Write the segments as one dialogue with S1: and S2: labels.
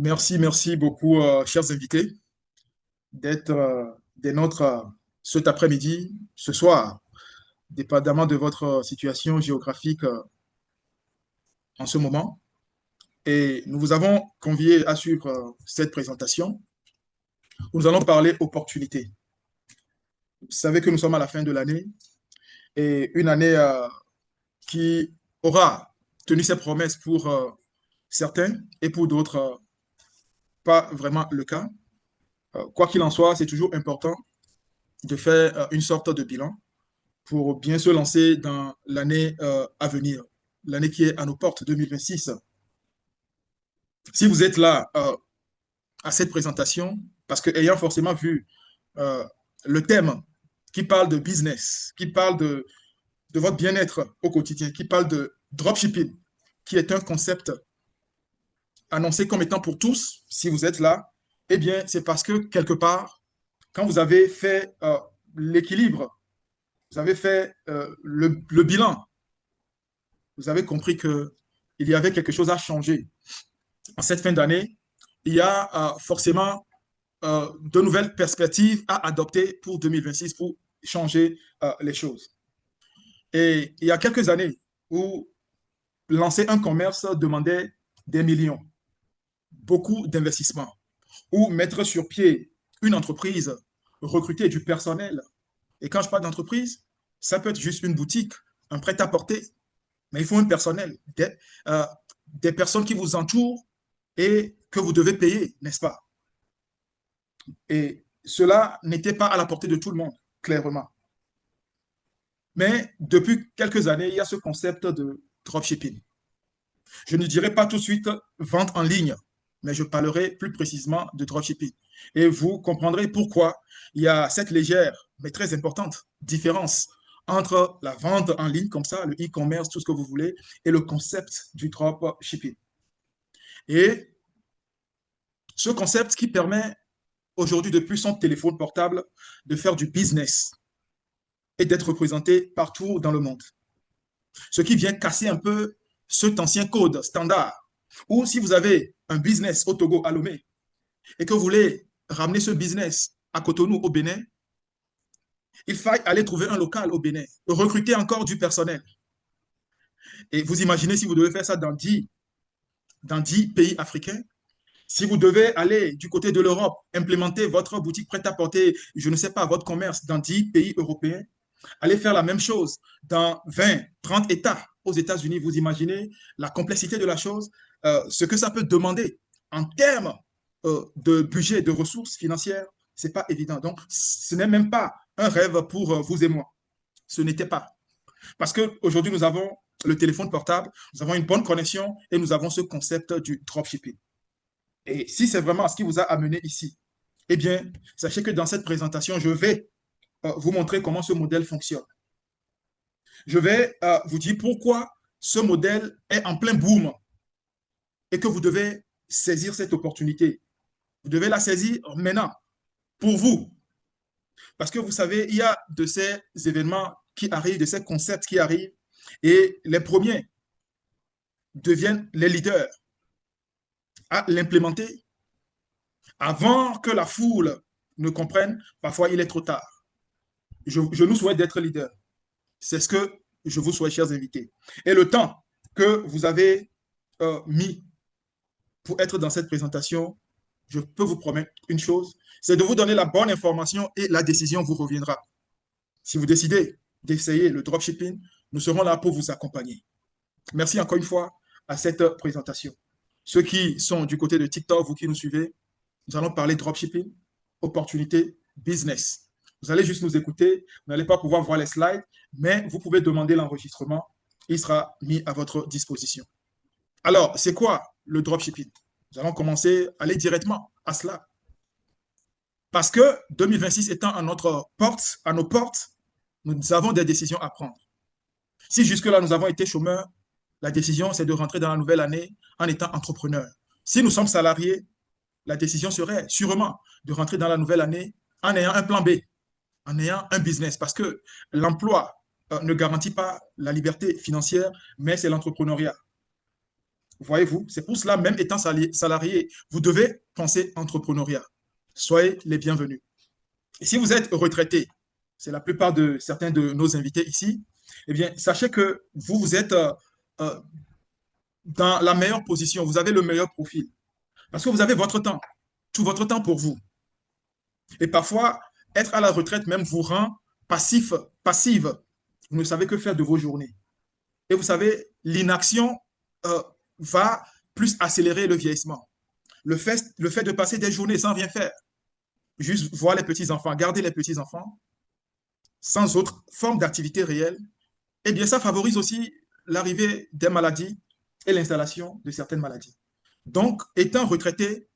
S1: Merci beaucoup, chers invités, d'être des nôtres cet après-midi, ce soir, dépendamment de votre situation géographique en ce moment. Et nous vous avons convié à suivre cette présentation où nous allons parler opportunité. Vous savez que nous sommes à la fin de l'année et une année qui aura tenu ses promesses pour certains et pour d'autres, pas vraiment le cas. Quoi qu'il en soit, c'est toujours important de faire une sorte de bilan pour bien se lancer dans l'année à venir, l'année qui est à nos portes, 2026. Si vous êtes là à cette présentation, parce que ayant forcément vu euh, le thème qui parle de business, qui parle de votre bien-être au quotidien, qui parle de dropshipping, qui est un concept annoncé comme étant pour tous, si vous êtes là, eh bien, c'est parce que quelque part, quand vous avez fait l'équilibre, vous avez fait le bilan, vous avez compris que il y avait quelque chose à changer. En cette fin d'année, il y a forcément de nouvelles perspectives à adopter pour 2026 pour changer les choses. Et il y a quelques années où lancer un commerce demandait des millions, beaucoup d'investissements, ou mettre sur pied une entreprise, recruter du personnel. Et quand je parle d'entreprise, ça peut être juste une boutique, un prêt-à-porter, mais il faut un personnel, euh, des personnes qui vous entourent et que vous devez payer, n'est-ce pas? Et cela n'était pas à la portée de tout le monde, clairement. Mais depuis quelques années, il y a ce concept de dropshipping. Je ne dirai pas tout de suite vente en ligne, mais je parlerai plus précisément de dropshipping. Et vous comprendrez pourquoi il y a cette légère, mais très importante différence entre la vente en ligne, comme ça, le e-commerce, tout ce que vous voulez, et le concept du dropshipping. Et ce concept qui permet aujourd'hui, depuis son téléphone portable, de faire du business et d'être représenté partout dans le monde. Ce qui vient casser un peu cet ancien code standard, où si vous avez un business au Togo, à Lomé, et que vous voulez ramener ce business à Cotonou, au Bénin, il faille aller trouver un local au Bénin, recruter encore du personnel. Et vous imaginez si vous devez faire ça dans 10 pays africains, si vous devez aller du côté de l'Europe, implémenter votre boutique prête-à-porter, je ne sais pas, votre commerce dans 10 pays européens, allez faire la même chose dans 20, 30 États aux États-Unis. Vous imaginez la complexité de la chose, ce que ça peut demander en termes de budget, de ressources financières, c'est pas évident. Donc, ce n'est même pas un rêve pour vous et moi. Ce n'était pas. Parce qu'aujourd'hui, nous avons le téléphone portable, nous avons une bonne connexion et nous avons ce concept du dropshipping. Et si c'est vraiment ce qui vous a amené ici, eh bien, sachez que dans cette présentation, je vais vous montrer comment ce modèle fonctionne. Je vais vous dire pourquoi ce modèle est en plein boom et que vous devez saisir cette opportunité. Vous devez la saisir maintenant pour vous. Parce que vous savez, il y a de ces événements qui arrivent, de ces concepts qui arrivent, et les premiers deviennent les leaders à l'implémenter avant que la foule ne comprenne. Parfois, il est trop tard. Je nous souhaite d'être leaders. C'est ce que je vous souhaite, chers invités. Et le temps que vous avez mis pour être dans cette présentation, je peux vous promettre une chose, c'est de vous donner la bonne information et la décision vous reviendra. Si vous décidez d'essayer le dropshipping, nous serons là pour vous accompagner. Merci encore une fois à cette présentation. Ceux qui sont du côté de TikTok, vous qui nous suivez, nous allons parler dropshipping, opportunité, business. Vous allez juste nous écouter, vous n'allez pas pouvoir voir les slides, mais vous pouvez demander l'enregistrement, il sera mis à votre disposition. Alors, c'est quoi le dropshipping? Nous allons commencer à aller directement à cela. Parce que 2026 étant à notre porte, à nos portes, nous avons des décisions à prendre. Si jusque-là, nous avons été chômeurs, la décision, c'est de rentrer dans la nouvelle année en étant entrepreneur. Si nous sommes salariés, la décision serait sûrement de rentrer dans la nouvelle année en ayant un plan B, en ayant un business, parce que l'emploi ne garantit pas la liberté financière, mais c'est l'entrepreneuriat. Voyez-vous, c'est pour cela, même étant salarié, vous devez penser entrepreneuriat. Soyez les bienvenus. Et si vous êtes retraité, c'est la plupart de certains de nos invités ici, eh bien, sachez que vous êtes euh, dans la meilleure position, vous avez le meilleur profil, parce que vous avez votre temps, tout votre temps pour vous. Et parfois, être à la retraite même vous rend passive. Vous ne savez que faire de vos journées. Et vous savez, l'inaction euh, va plus accélérer le vieillissement. Le fait de passer des journées sans rien faire, juste voir les petits-enfants, garder les petits-enfants, sans autre forme d'activité réelle, eh bien, ça favorise aussi l'arrivée des maladies et l'installation de certaines maladies. Donc, étant retraité,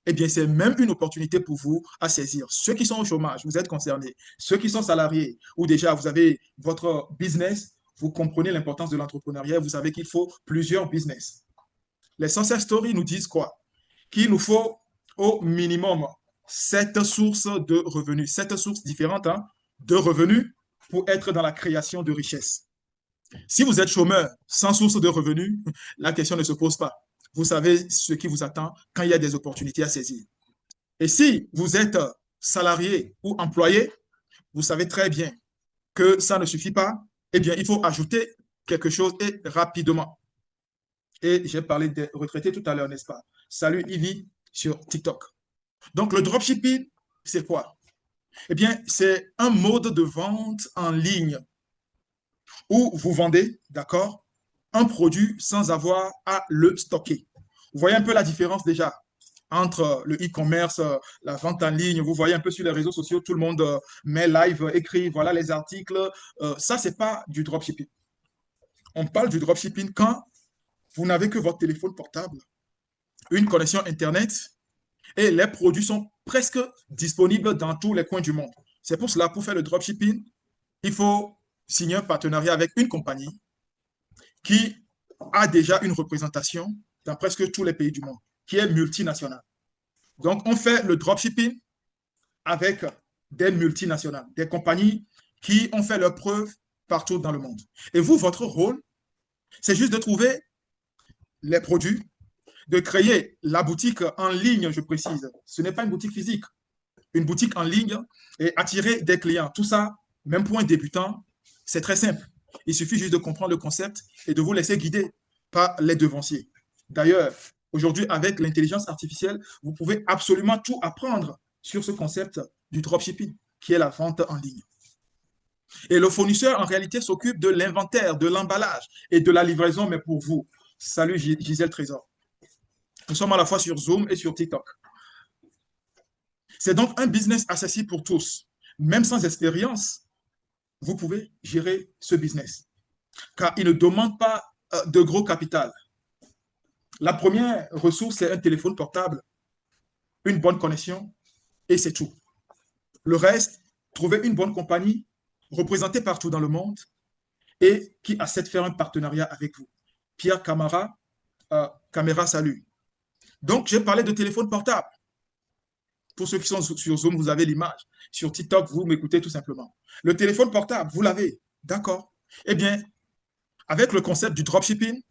S1: eh bien, c'est même une opportunité pour vous à saisir. Ceux qui sont au chômage, vous êtes concernés. Ceux qui sont salariés, ou déjà vous avez votre business, vous comprenez l'importance de l'entrepreneuriat, vous savez qu'il faut plusieurs business. Les success stories nous disent quoi? Qu'il nous faut au minimum 7 sources de revenus, 7 sources différentes hein, de revenus pour être dans la création de richesses. Si vous êtes chômeur sans source de revenus, la question ne se pose pas. Vous savez ce qui vous attend quand il y a des opportunités à saisir. Et si vous êtes salarié ou employé, vous savez très bien que ça ne suffit pas. Eh bien, il faut ajouter quelque chose et rapidement. Et j'ai parlé des retraités tout à l'heure, n'est-ce pas? Salut Ivy sur TikTok. Donc, le dropshipping, c'est quoi? Eh bien, c'est un mode de vente en ligne où vous vendez, d'accord, un produit sans avoir à le stocker. Vous voyez un peu la différence déjà entre le e-commerce, la vente en ligne. Vous voyez un peu sur les réseaux sociaux, tout le monde met live, écrit, voilà les articles. Ça, c'est pas du dropshipping. On parle du dropshipping quand vous n'avez que votre téléphone portable, une connexion Internet et les produits sont presque disponibles dans tous les coins du monde. C'est pour cela, pour faire le dropshipping, il faut signer un partenariat avec une compagnie qui a déjà une représentation dans presque tous les pays du monde, qui est multinationale. Donc, on fait le dropshipping avec des multinationales, des compagnies qui ont fait leurs preuves partout dans le monde. Et vous, votre rôle, c'est juste de trouver les produits, de créer la boutique en ligne, je précise. Ce n'est pas une boutique physique, une boutique en ligne et attirer des clients. Tout ça, même pour un débutant, c'est très simple. Il suffit juste de comprendre le concept et de vous laisser guider par les devanciers. D'ailleurs, aujourd'hui, avec l'intelligence artificielle, vous pouvez absolument tout apprendre sur ce concept du dropshipping, qui est la vente en ligne. Et le fournisseur, en réalité, s'occupe de l'inventaire, de l'emballage et de la livraison, mais pour vous. Salut Gisèle Trésor. Nous sommes à la fois sur Zoom et sur TikTok. C'est donc un business accessible pour tous. Même sans expérience, vous pouvez gérer ce business. Car il ne demande pas de gros capital. La première ressource, c'est un téléphone portable, une bonne connexion, et c'est tout. Le reste, trouver une bonne compagnie représentée partout dans le monde et qui accepte de faire un partenariat avec vous. Pierre Camara, Caméra Salut. Donc, j'ai parlé de téléphone portable. Pour ceux qui sont sur Zoom, vous avez l'image. Sur TikTok, vous m'écoutez tout simplement. Le téléphone portable, vous l'avez. D'accord. Eh bien, avec le concept du dropshipping,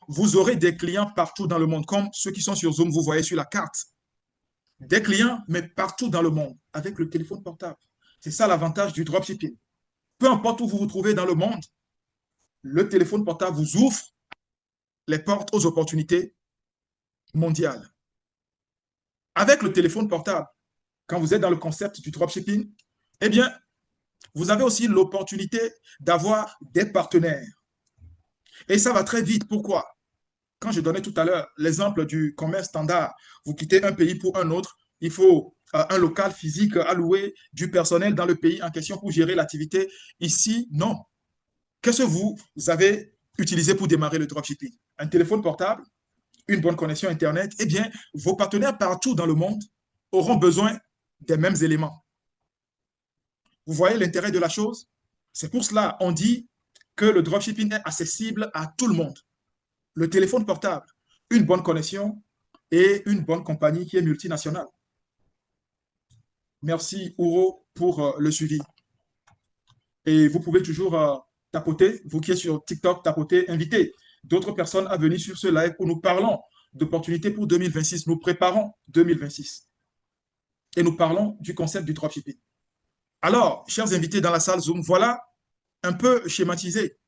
S1: vous aurez des clients partout dans le monde, comme ceux qui sont sur Zoom, vous voyez sur la carte. Des clients, mais partout dans le monde, avec le téléphone portable. C'est ça l'avantage du dropshipping. Peu importe où vous vous trouvez dans le monde, le téléphone portable vous ouvre les portes aux opportunités mondiales. Avec le téléphone portable, quand vous êtes dans le concept du dropshipping, eh bien, vous avez aussi l'opportunité d'avoir des partenaires. Et ça va très vite. Pourquoi? Quand je donnais tout à l'heure l'exemple du commerce standard, vous quittez un pays pour un autre, il faut un local physique alloué, du personnel dans le pays en question pour gérer l'activité. Ici, non. Qu'est-ce que vous avez utilisé pour démarrer le dropshipping? Un téléphone portable, une bonne connexion Internet. Eh bien, vos partenaires partout dans le monde auront besoin des mêmes éléments. Vous voyez l'intérêt de la chose? C'est pour cela qu'on dit que le dropshipping est accessible à tout le monde. Le téléphone portable, une bonne connexion et une bonne compagnie qui est multinationale. Merci, Ouro, pour le suivi. Et vous pouvez toujours tapoter, vous qui êtes sur TikTok, tapoter, inviter. d'autres personnes à venir sur ce live où nous parlons d'opportunités pour 2026. Nous préparons 2026 et nous parlons du concept du dropshipping. Alors, chers invités dans la salle Zoom, voilà un peu schématisé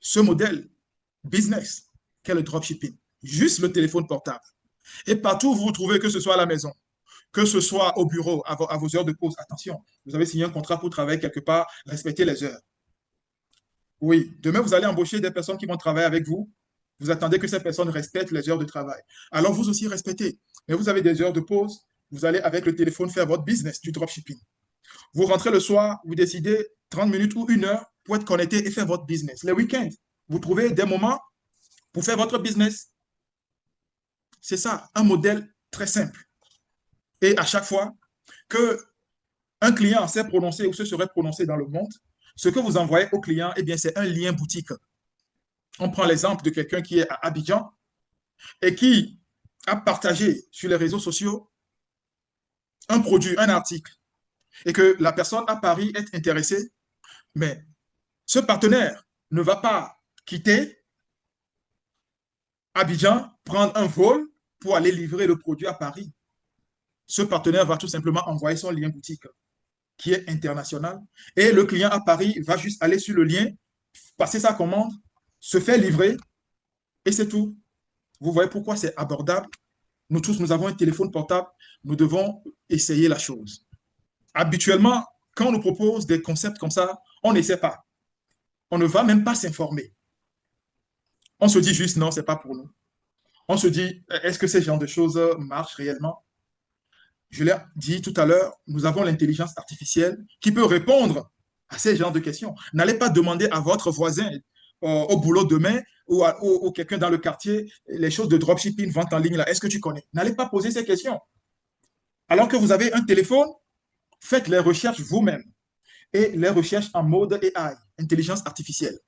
S1: ce modèle business qu'est le dropshipping. Juste le téléphone portable. Et partout où vous vous trouvez, que ce soit à la maison, que ce soit au bureau, à vos heures de pause, attention, vous avez signé un contrat pour travailler quelque part, respectez les heures. Oui, demain, vous allez embaucher des personnes qui vont travailler avec vous. Vous attendez que ces personnes respectent les heures de travail. Alors, vous aussi respectez. Mais vous avez des heures de pause. Vous allez, avec le téléphone, faire votre business du dropshipping. Vous rentrez le soir, vous décidez 30 minutes ou 1 heure pour être connecté et faire votre business. Les week-ends, vous trouvez des moments pour faire votre business. C'est ça, un modèle très simple. Et à chaque fois que un client s'est prononcé ou se serait prononcé dans le monde, ce que vous envoyez au client, eh bien, c'est un lien boutique. On prend l'exemple de quelqu'un qui est à Abidjan et qui a partagé sur les réseaux sociaux un produit, un article, et que la personne à Paris est intéressée, mais ce partenaire ne va pas quitter Abidjan, prendre un vol pour aller livrer le produit à Paris. Ce partenaire va tout simplement envoyer son lien boutique qui est international et le client à Paris va juste aller sur le lien, passer sa commande, se faire livrer et c'est tout. Vous voyez pourquoi c'est abordable. Nous tous, nous avons un téléphone portable. Nous devons essayer la chose. Habituellement, quand on nous propose des concepts comme ça, on n'essaie pas. On ne va même pas s'informer. On se dit juste non, c'est pas pour nous. On se dit, est-ce que ces genres de choses marchent réellement? Je l'ai dit tout à l'heure, nous avons l'intelligence artificielle qui peut répondre à ces genres de questions. N'allez pas demander à votre voisin au boulot demain ou quelqu'un dans le quartier les choses de dropshipping, vente en ligne, là. Est-ce que tu connais? N'allez pas poser ces questions. Alors que vous avez un téléphone, faites les recherches vous-même et les recherches en mode AI, intelligence artificielle.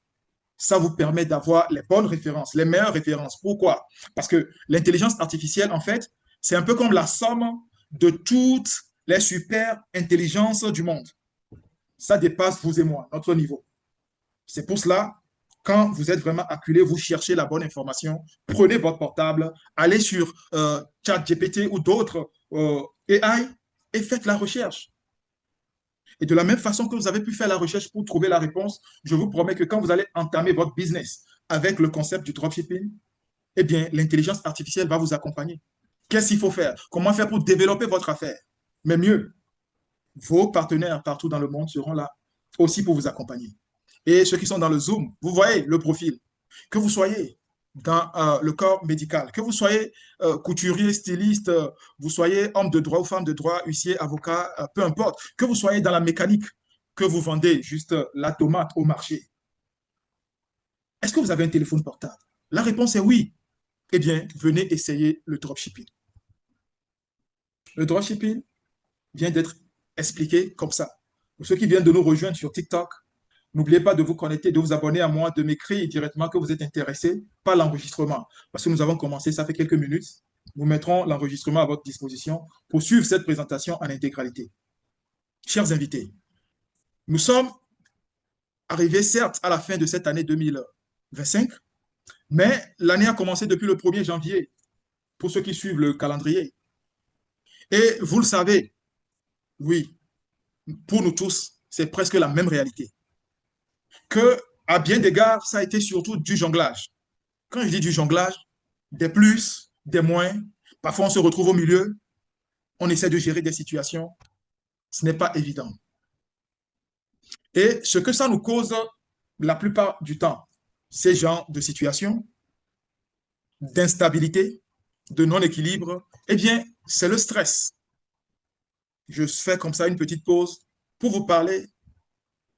S1: Ça vous permet d'avoir les bonnes références, les meilleures références. Pourquoi? Parce que l'intelligence artificielle, en fait, c'est un peu comme la somme de toutes les super intelligences du monde. Ça dépasse vous et moi, notre niveau. C'est pour cela, quand vous êtes vraiment acculé, vous cherchez la bonne information, prenez votre portable, allez sur ChatGPT ou d'autres AI et faites la recherche. Et de la même façon que vous avez pu faire la recherche pour trouver la réponse, je vous promets que quand vous allez entamer votre business avec le concept du dropshipping, eh bien, l'intelligence artificielle va vous accompagner. Qu'est-ce qu'il faut faire? Comment faire pour développer votre affaire? Mais mieux, vos partenaires partout dans le monde seront là aussi pour vous accompagner. Et ceux qui sont dans le Zoom, vous voyez le profil. Que vous soyez dans le corps médical, que vous soyez couturier, styliste, vous soyez homme de droit ou femme de droit, huissier, avocat, peu importe, que vous soyez dans la mécanique, que vous vendez juste la tomate au marché. Est-ce que vous avez un téléphone portable? La réponse est oui. Eh bien, venez essayer le dropshipping. Le dropshipping vient d'être expliqué comme ça. Pour ceux qui viennent de nous rejoindre sur TikTok, n'oubliez pas de vous connecter, de vous abonner à moi, de m'écrire directement que vous êtes intéressé par l'enregistrement. Parce que nous avons commencé, ça fait quelques minutes. Nous mettrons l'enregistrement à votre disposition pour suivre cette présentation en intégralité. Chers invités, nous sommes arrivés certes à la fin de cette année 2025, mais l'année a commencé depuis le 1er janvier pour ceux qui suivent le calendrier. Et vous le savez, oui, pour nous tous, c'est presque la même réalité. Que, à bien d'égards, ça a été surtout du jonglage. Quand je dis du jonglage, des plus, des moins, parfois on se retrouve au milieu, on essaie de gérer des situations, ce n'est pas évident. Et ce que ça nous cause la plupart du temps, ces genres de situations, d'instabilité, de non-équilibre, eh bien, c'est le stress. Je fais comme ça une petite pause pour vous parler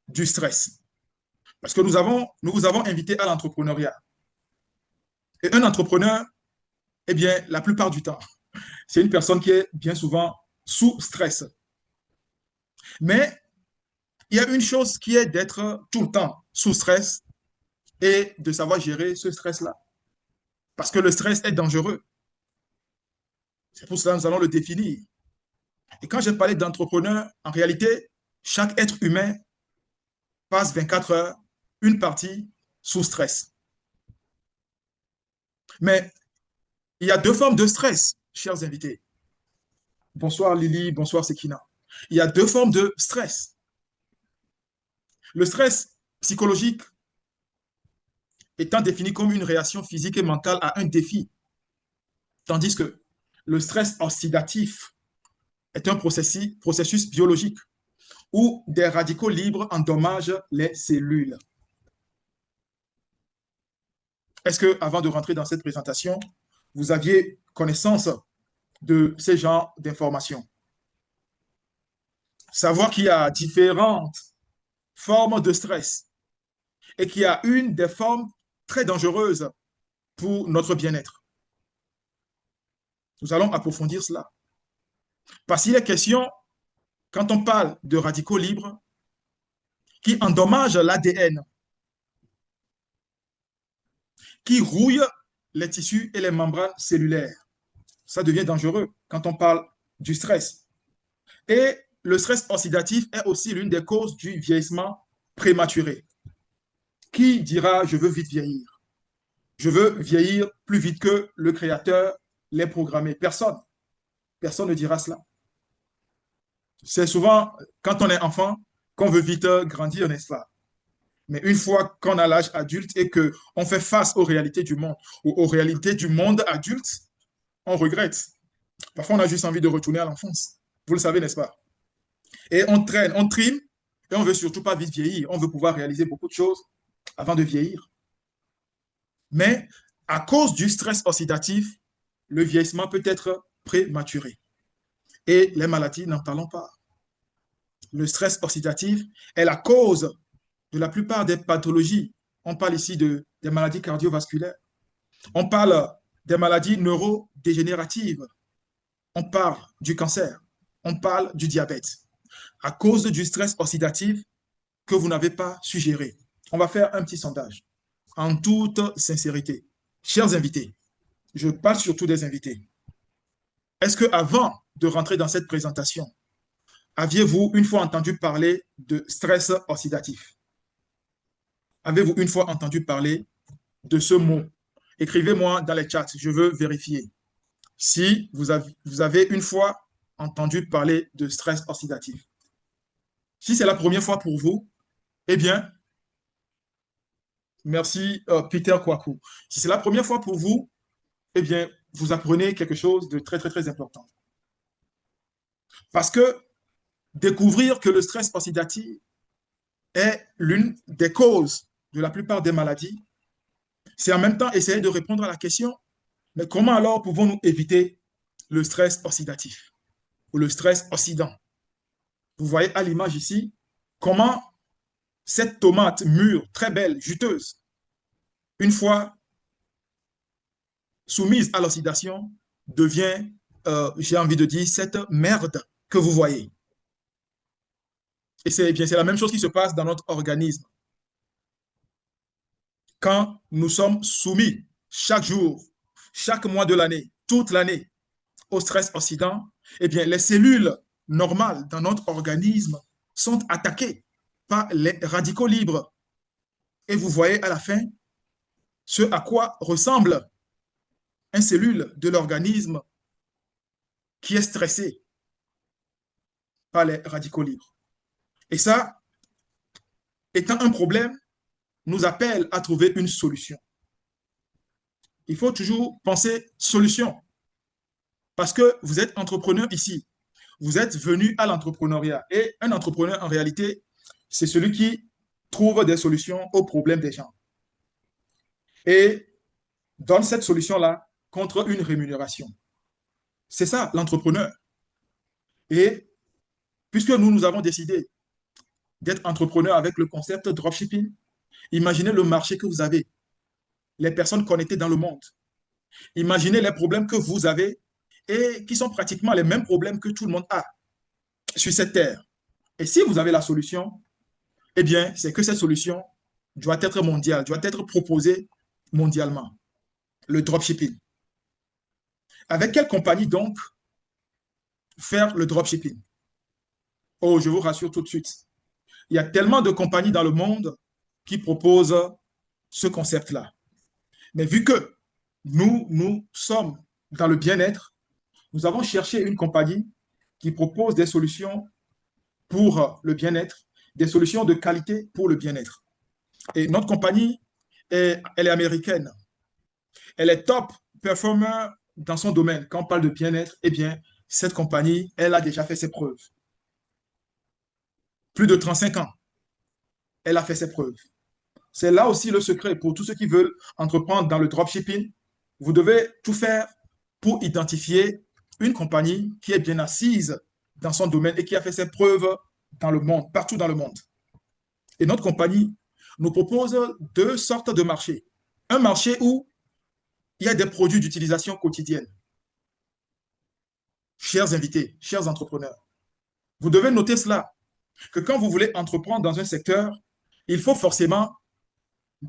S1: du stress. Parce que nous vous avons invité à l'entrepreneuriat. Et un entrepreneur, eh bien, la plupart du temps, c'est une personne qui est bien souvent sous stress. Mais il y a une chose qui est d'être tout le temps sous stress et de savoir gérer ce stress-là. Parce que le stress est dangereux. C'est pour cela que nous allons le définir. Et quand j'ai parlé d'entrepreneur, en réalité, chaque être humain passe 24 heures, une partie, sous stress. Mais il y a deux formes de stress, chers invités. Bonsoir Lily, bonsoir Sekina. Il y a deux formes de stress. Le stress psychologique étant défini comme une réaction physique et mentale à un défi, tandis que le stress oxydatif est un processus biologique où des radicaux libres endommagent les cellules. Est-ce que, avant de rentrer dans cette présentation, vous aviez connaissance de ces genres d'informations? Savoir qu'il y a différentes formes de stress et qu'il y a une des formes très dangereuses pour notre bien-être. Nous allons approfondir cela. Parce qu'il est question, quand on parle de radicaux libres, qui endommagent l'ADN, qui rouillent les tissus et les membranes cellulaires. Ça devient dangereux quand on parle du stress. Et le stress oxydatif est aussi l'une des causes du vieillissement prématuré. Qui dira je veux vite vieillir? Je veux vieillir plus vite que le créateur l'est programmé. Personne. Personne ne dira cela. C'est souvent quand on est enfant qu'on veut vite grandir, n'est-ce pas? Mais une fois qu'on a l'âge adulte et qu'on fait face aux réalités du monde ou aux réalités du monde adulte, on regrette. Parfois, on a juste envie de retourner à l'enfance. Vous le savez, n'est-ce pas? Et on traîne, on trime, et on ne veut surtout pas vite vieillir. On veut pouvoir réaliser beaucoup de choses avant de vieillir. Mais à cause du stress oxydatif, le vieillissement peut être prématuré. Et les maladies, n'en parlons pas. Le stress oxydatif est la cause de la plupart des pathologies. On parle ici des maladies cardiovasculaires. On parle des maladies neurodégénératives. On parle du cancer. On parle du diabète. À cause du stress oxydatif que vous n'avez pas suggéré. On va faire un petit sondage. En toute sincérité. Chers invités, je parle surtout des invités. Est-ce que avant de rentrer dans cette présentation, aviez-vous une fois entendu parler de stress oxydatif? Avez-vous une fois entendu parler de ce mot? Écrivez-moi dans les chats, je veux vérifier. Si vous avez une fois entendu parler de stress oxydatif. Si c'est la première fois pour vous, eh bien, merci Peter Kwaku. Si c'est la première fois pour vous, eh bien, vous apprenez quelque chose de très, très, très important. Parce que découvrir que le stress oxydatif est l'une des causes de la plupart des maladies, c'est en même temps essayer de répondre à la question, mais comment alors pouvons-nous éviter le stress oxydatif ou le stress oxydant? Vous voyez à l'image ici comment cette tomate mûre, très belle, juteuse, une fois soumise à l'oxydation, devient, j'ai envie de dire, cette merde que vous voyez. Et c'est bien, c'est la même chose qui se passe dans notre organisme. Quand nous sommes soumis chaque jour, chaque mois de l'année, toute l'année, au stress oxydant, eh bien, les cellules normales dans notre organisme sont attaquées par les radicaux libres. Et vous voyez à la fin ce à quoi ressemble une cellule de l'organisme qui est stressée par les radicaux libres. Et ça, étant un problème, nous appelle à trouver une solution. Il faut toujours penser solution. Parce que vous êtes entrepreneur ici. Vous êtes venu à l'entrepreneuriat. Et un entrepreneur, en réalité, c'est celui qui trouve des solutions aux problèmes des gens. Et donne cette solution-là contre une rémunération. C'est ça, l'entrepreneur. Et puisque nous avons décidé d'être entrepreneur avec le concept dropshipping, imaginez le marché que vous avez, les personnes connectées dans le monde. Imaginez les problèmes que vous avez et qui sont pratiquement les mêmes problèmes que tout le monde a sur cette terre. Et si vous avez la solution, eh bien, c'est que cette solution doit être mondiale, doit être proposée mondialement. Le dropshipping. Avec quelle compagnie donc faire le dropshipping? Oh, je vous rassure tout de suite. Il y a tellement de compagnies dans le monde qui proposent ce concept-là. Mais vu que Nous sommes dans le bien-être. Nous avons cherché une compagnie qui propose des solutions pour le bien-être, des solutions de qualité pour le bien-être. Et notre compagnie, elle est américaine. Elle est top performer dans son domaine. Quand on parle de bien-être, eh bien, cette compagnie, elle a déjà fait ses preuves. Plus de 35 ans, elle a fait ses preuves. C'est là aussi le secret pour tous ceux qui veulent entreprendre dans le dropshipping. Vous devez tout faire pour identifier une compagnie qui est bien assise dans son domaine et qui a fait ses preuves dans le monde, partout dans le monde. Et notre compagnie nous propose deux sortes de marchés. Un marché où il y a des produits d'utilisation quotidienne. Chers invités, chers entrepreneurs, vous devez noter cela, que quand vous voulez entreprendre dans un secteur, il faut forcément,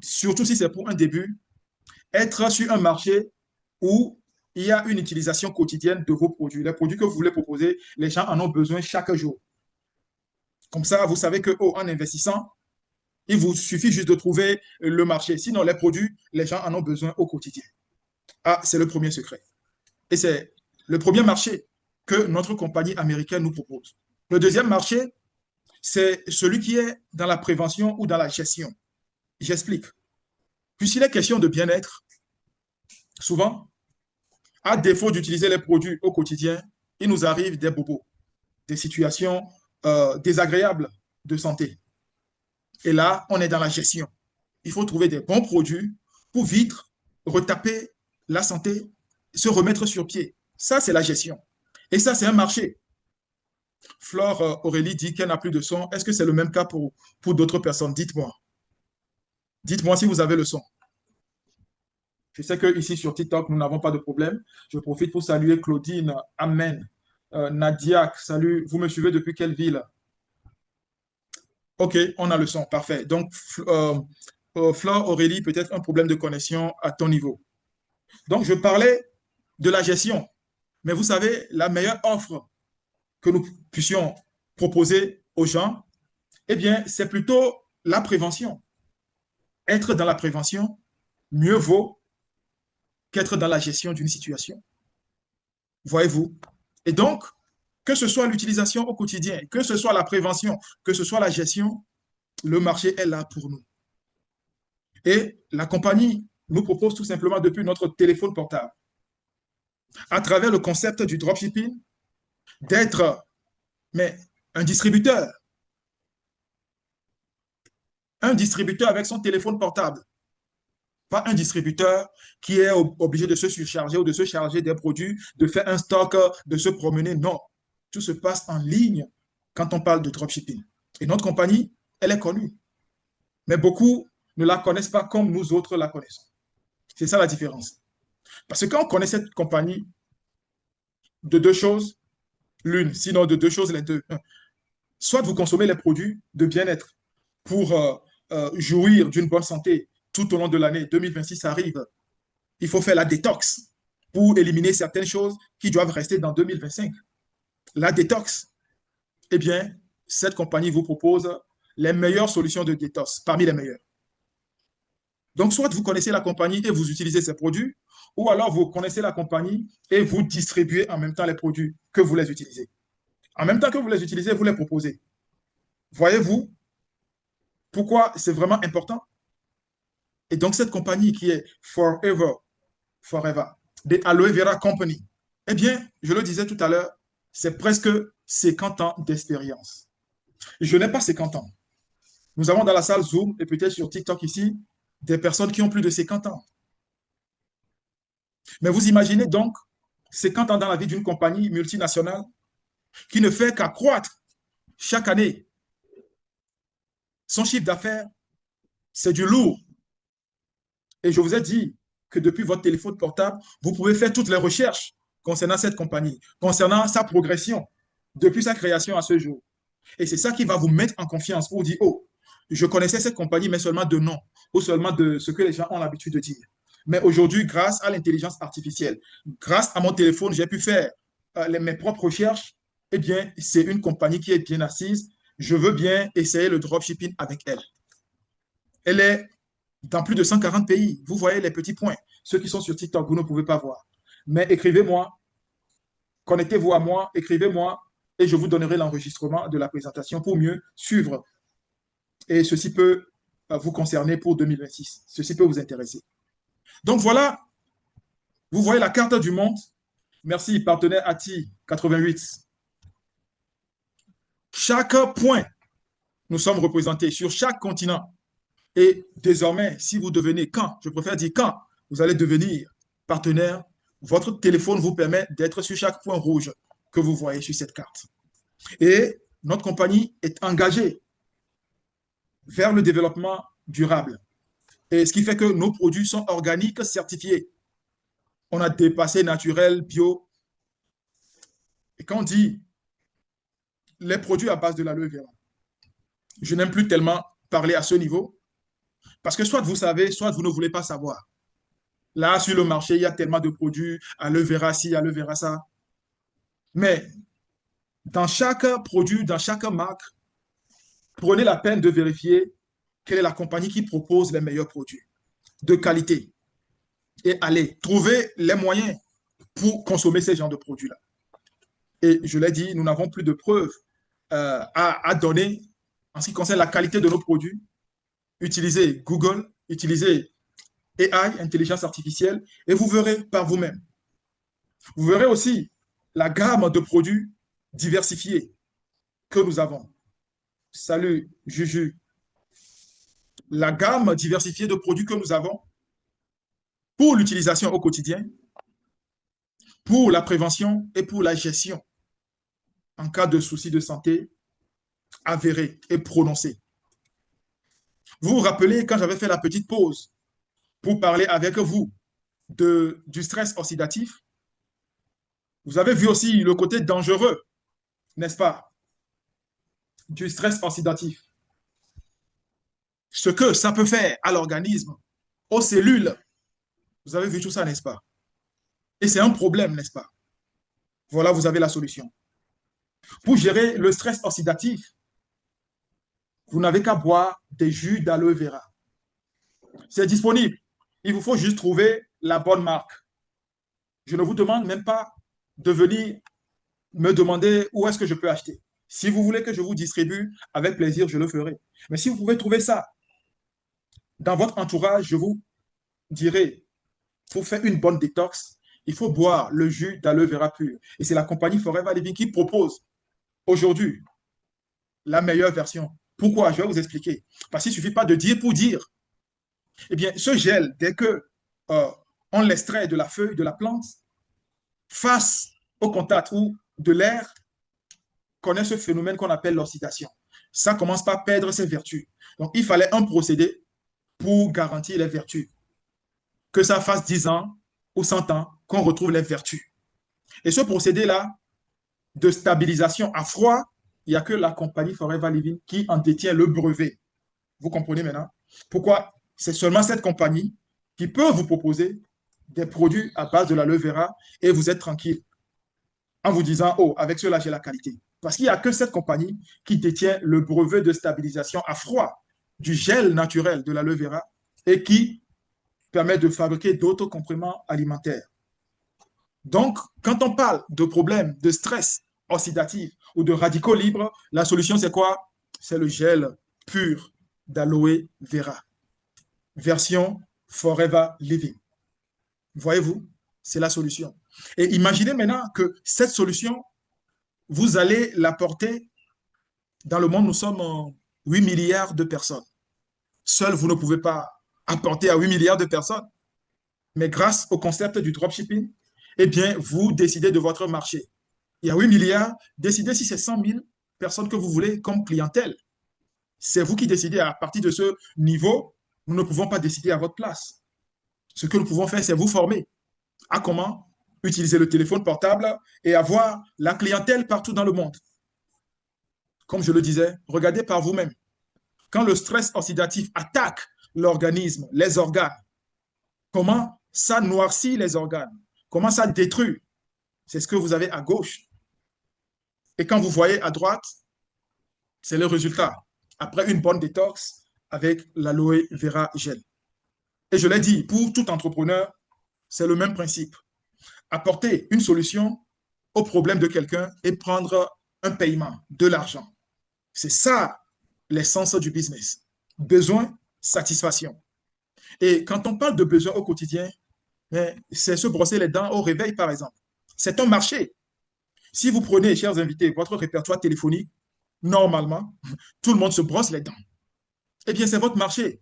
S1: surtout si c'est pour un début, être sur un marché où il y a une utilisation quotidienne de vos produits. Les produits que vous voulez proposer, les gens en ont besoin chaque jour. Comme ça, vous savez que en investissant, il vous suffit juste de trouver le marché. Sinon, les produits, les gens en ont besoin au quotidien. Ah, c'est le premier secret. Et c'est le premier marché que notre compagnie américaine nous propose. Le deuxième marché, c'est celui qui est dans la prévention ou dans la gestion. J'explique. Puisqu'il est question de bien-être, souvent, à défaut d'utiliser les produits au quotidien, il nous arrive des bobos, des situations désagréables de santé. Et là, on est dans la gestion. Il faut trouver des bons produits pour vite retaper la santé, se remettre sur pied. Ça, c'est la gestion. Et ça, c'est un marché. Flore Aurélie dit qu'elle n'a plus de son. Est-ce que c'est le même cas pour d'autres personnes? Dites-moi. Dites-moi si vous avez le son. Je sais qu'ici sur TikTok, nous n'avons pas de problème. Je profite pour saluer Claudine, Amen, Nadia, salut. Vous me suivez depuis quelle ville? Ok, on a le son, parfait. Donc, Flore Aurélie, peut-être un problème de connexion à ton niveau. Donc, je parlais de la gestion. Mais vous savez, la meilleure offre que nous puissions proposer aux gens, eh bien, c'est plutôt la prévention. Être dans la prévention, mieux vaut qu'être dans la gestion d'une situation. Voyez-vous? Et donc, que ce soit l'utilisation au quotidien, que ce soit la prévention, que ce soit la gestion, le marché est là pour nous. Et la compagnie nous propose tout simplement depuis notre téléphone portable, à travers le concept du dropshipping, d'être mais un distributeur avec son téléphone portable, pas un distributeur qui est obligé de se surcharger ou de se charger des produits, de faire un stock, de se promener. Non, tout se passe en ligne quand on parle de dropshipping. Et notre compagnie, elle est connue. Mais beaucoup ne la connaissent pas comme nous autres la connaissons. C'est ça la différence. Parce que quand on connaît cette compagnie, de deux choses, l'une, sinon de deux choses, les deux. Soit vous consommez les produits de bien-être pour jouir d'une bonne santé tout au long de l'année 2026 arrive. Il faut faire la détox pour éliminer certaines choses qui doivent rester dans 2025. La détox, eh bien, cette compagnie vous propose les meilleures solutions de détox, parmi les meilleures. Donc, soit vous connaissez la compagnie et vous utilisez ces produits, ou alors vous connaissez la compagnie et vous distribuez en même temps les produits que vous les utilisez. En même temps que vous les utilisez, vous les proposez. Voyez-vous pourquoi c'est vraiment important? Et donc, cette compagnie qui est Forever, the Aloe Vera Company, eh bien, je le disais tout à l'heure, c'est presque 50 ans d'expérience. Je n'ai pas 50 ans. Nous avons dans la salle Zoom et peut-être sur TikTok ici des personnes qui ont plus de 50 ans. Mais vous imaginez donc 50 ans dans la vie d'une compagnie multinationale qui ne fait qu'accroître chaque année. Son chiffre d'affaires, c'est du lourd. Et je vous ai dit que depuis votre téléphone portable, vous pouvez faire toutes les recherches concernant cette compagnie, concernant sa progression depuis sa création à ce jour. Et c'est ça qui va vous mettre en confiance pour dire, oh, je connaissais cette compagnie, mais seulement de nom, ou seulement de ce que les gens ont l'habitude de dire. Mais aujourd'hui, grâce à l'intelligence artificielle, grâce à mon téléphone, j'ai pu faire mes propres recherches. Eh bien, c'est une compagnie qui est bien assise. Je veux bien essayer le dropshipping avec elle. Elle est dans plus de 140 pays. Vous voyez les petits points. Ceux qui sont sur TikTok, vous ne pouvez pas voir. Mais écrivez-moi, connectez-vous à moi, écrivez-moi et je vous donnerai l'enregistrement de la présentation pour mieux suivre. Et ceci peut vous concerner pour 2026. Ceci peut vous intéresser. Donc voilà, vous voyez la carte du monde. Merci, partenaire ATI 88. Chaque point, nous sommes représentés sur chaque continent. Et désormais, si vous devenez, quand, je préfère dire quand, vous allez devenir partenaire, votre téléphone vous permet d'être sur chaque point rouge que vous voyez sur cette carte. Et notre compagnie est engagée vers le développement durable. Et ce qui fait que nos produits sont organiques certifiés. On a dépassé naturel, bio. Et quand on dit les produits à base de l'aloe vera, je n'aime plus tellement parler à ce niveau parce que soit vous savez, soit vous ne voulez pas savoir. Là, sur le marché, il y a tellement de produits, aloe vera ci, aloe vera ça. Mais dans chaque produit, dans chaque marque, prenez la peine de vérifier quelle est la compagnie qui propose les meilleurs produits de qualité. Et allez, trouver les moyens pour consommer ces genres de produits-là. Et je l'ai dit, nous n'avons plus de preuves à donner en ce qui concerne la qualité de nos produits. Utilisez Google, utilisez AI, intelligence artificielle, et vous verrez par vous-même. Vous verrez aussi la gamme de produits diversifiés que nous avons. Salut, Juju. La gamme diversifiée de produits que nous avons pour l'utilisation au quotidien, pour la prévention et pour la gestion en cas de soucis de santé avérés et prononcés. Vous vous rappelez quand j'avais fait la petite pause pour parler avec vous du stress oxydatif? Vous avez vu aussi le côté dangereux, n'est-ce pas, du stress oxydatif. Ce que ça peut faire à l'organisme, aux cellules. Vous avez vu tout ça, n'est-ce pas? Et c'est un problème, n'est-ce pas? Voilà, vous avez la solution. Pour gérer le stress oxydatif, vous n'avez qu'à boire des jus d'aloe vera. C'est disponible. Il vous faut juste trouver la bonne marque. Je ne vous demande même pas de venir me demander où est-ce que je peux acheter. Si vous voulez que je vous distribue, avec plaisir, je le ferai. Mais si vous pouvez trouver ça dans votre entourage, je vous dirai, pour faire une bonne détox, il faut boire le jus d'aloe vera pur. Et c'est la compagnie Forever Living qui propose aujourd'hui la meilleure version. Pourquoi? Je vais vous expliquer. Parce qu'il ne suffit pas de dire pour dire. Eh bien, ce gel, dès que on l'extrait de la feuille de la plante, face au contact ou de l'air, connaît ce phénomène qu'on appelle l'oxydation. Ça commence par perdre ses vertus. Donc, il fallait un procédé pour garantir les vertus. Que ça fasse 10 ans ou 100 ans qu'on retrouve les vertus. Et ce procédé-là de stabilisation à froid, il n'y a que la compagnie Forever Living qui en détient le brevet. Vous comprenez maintenant? Pourquoi c'est seulement cette compagnie qui peut vous proposer des produits à base de l'aloe vera et vous êtes tranquille en vous disant, oh, avec cela, j'ai la qualité. Parce qu'il n'y a que cette compagnie qui détient le brevet de stabilisation à froid du gel naturel de l'aloe vera et qui permet de fabriquer d'autres compléments alimentaires. Donc, quand on parle de problèmes de stress oxydatif ou de radicaux libres, la solution, c'est quoi? C'est le gel pur d'aloe vera, version Forever Living. Voyez-vous, c'est la solution. Et imaginez maintenant que cette solution, vous allez l'apporter dans le monde, nous sommes en 8 milliards de personnes. Seul, vous ne pouvez pas apporter à 8 milliards de personnes. Mais grâce au concept du dropshipping, eh bien, vous décidez de votre marché. Il y a 8 milliards, décidez si c'est 100 000 personnes que vous voulez comme clientèle. C'est vous qui décidez à partir de ce niveau. Nous ne pouvons pas décider à votre place. Ce que nous pouvons faire, c'est vous former à comment utiliser le téléphone portable et avoir la clientèle partout dans le monde. Comme je le disais, regardez par vous-même. Quand le stress oxydatif attaque l'organisme, les organes, comment ça noircit les organes, comment ça détruit. C'est ce que vous avez à gauche. Et quand vous voyez à droite, c'est le résultat. Après une bonne détox avec l'aloe vera gel. Et je l'ai dit, pour tout entrepreneur, c'est le même principe. Apporter une solution au problème de quelqu'un et prendre un paiement, de l'argent. C'est ça l'essence du business. Besoin, satisfaction. Et quand on parle de besoin au quotidien, c'est se brosser les dents au réveil, par exemple. C'est un marché. Si vous prenez, chers invités, votre répertoire téléphonique, normalement, tout le monde se brosse les dents. Eh bien, c'est votre marché.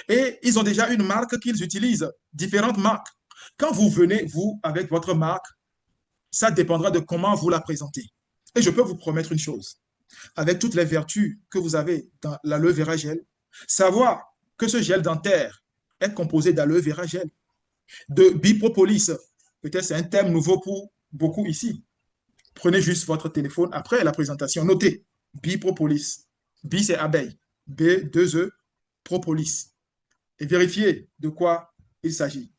S1: Et ils ont déjà une marque qu'ils utilisent, différentes marques. Quand vous venez, vous, avec votre marque, ça dépendra de comment vous la présentez. Et je peux vous promettre une chose. Avec toutes les vertus que vous avez dans l'aloe vera gel, savoir que ce gel dentaire est composé d'aloe vera gel, de bipropolis, peut-être c'est un terme nouveau pour beaucoup ici. Prenez juste votre téléphone après la présentation, notez bipropolis. Bi c'est abeille, B, 2 E, propolis. Et vérifiez de quoi il s'agit.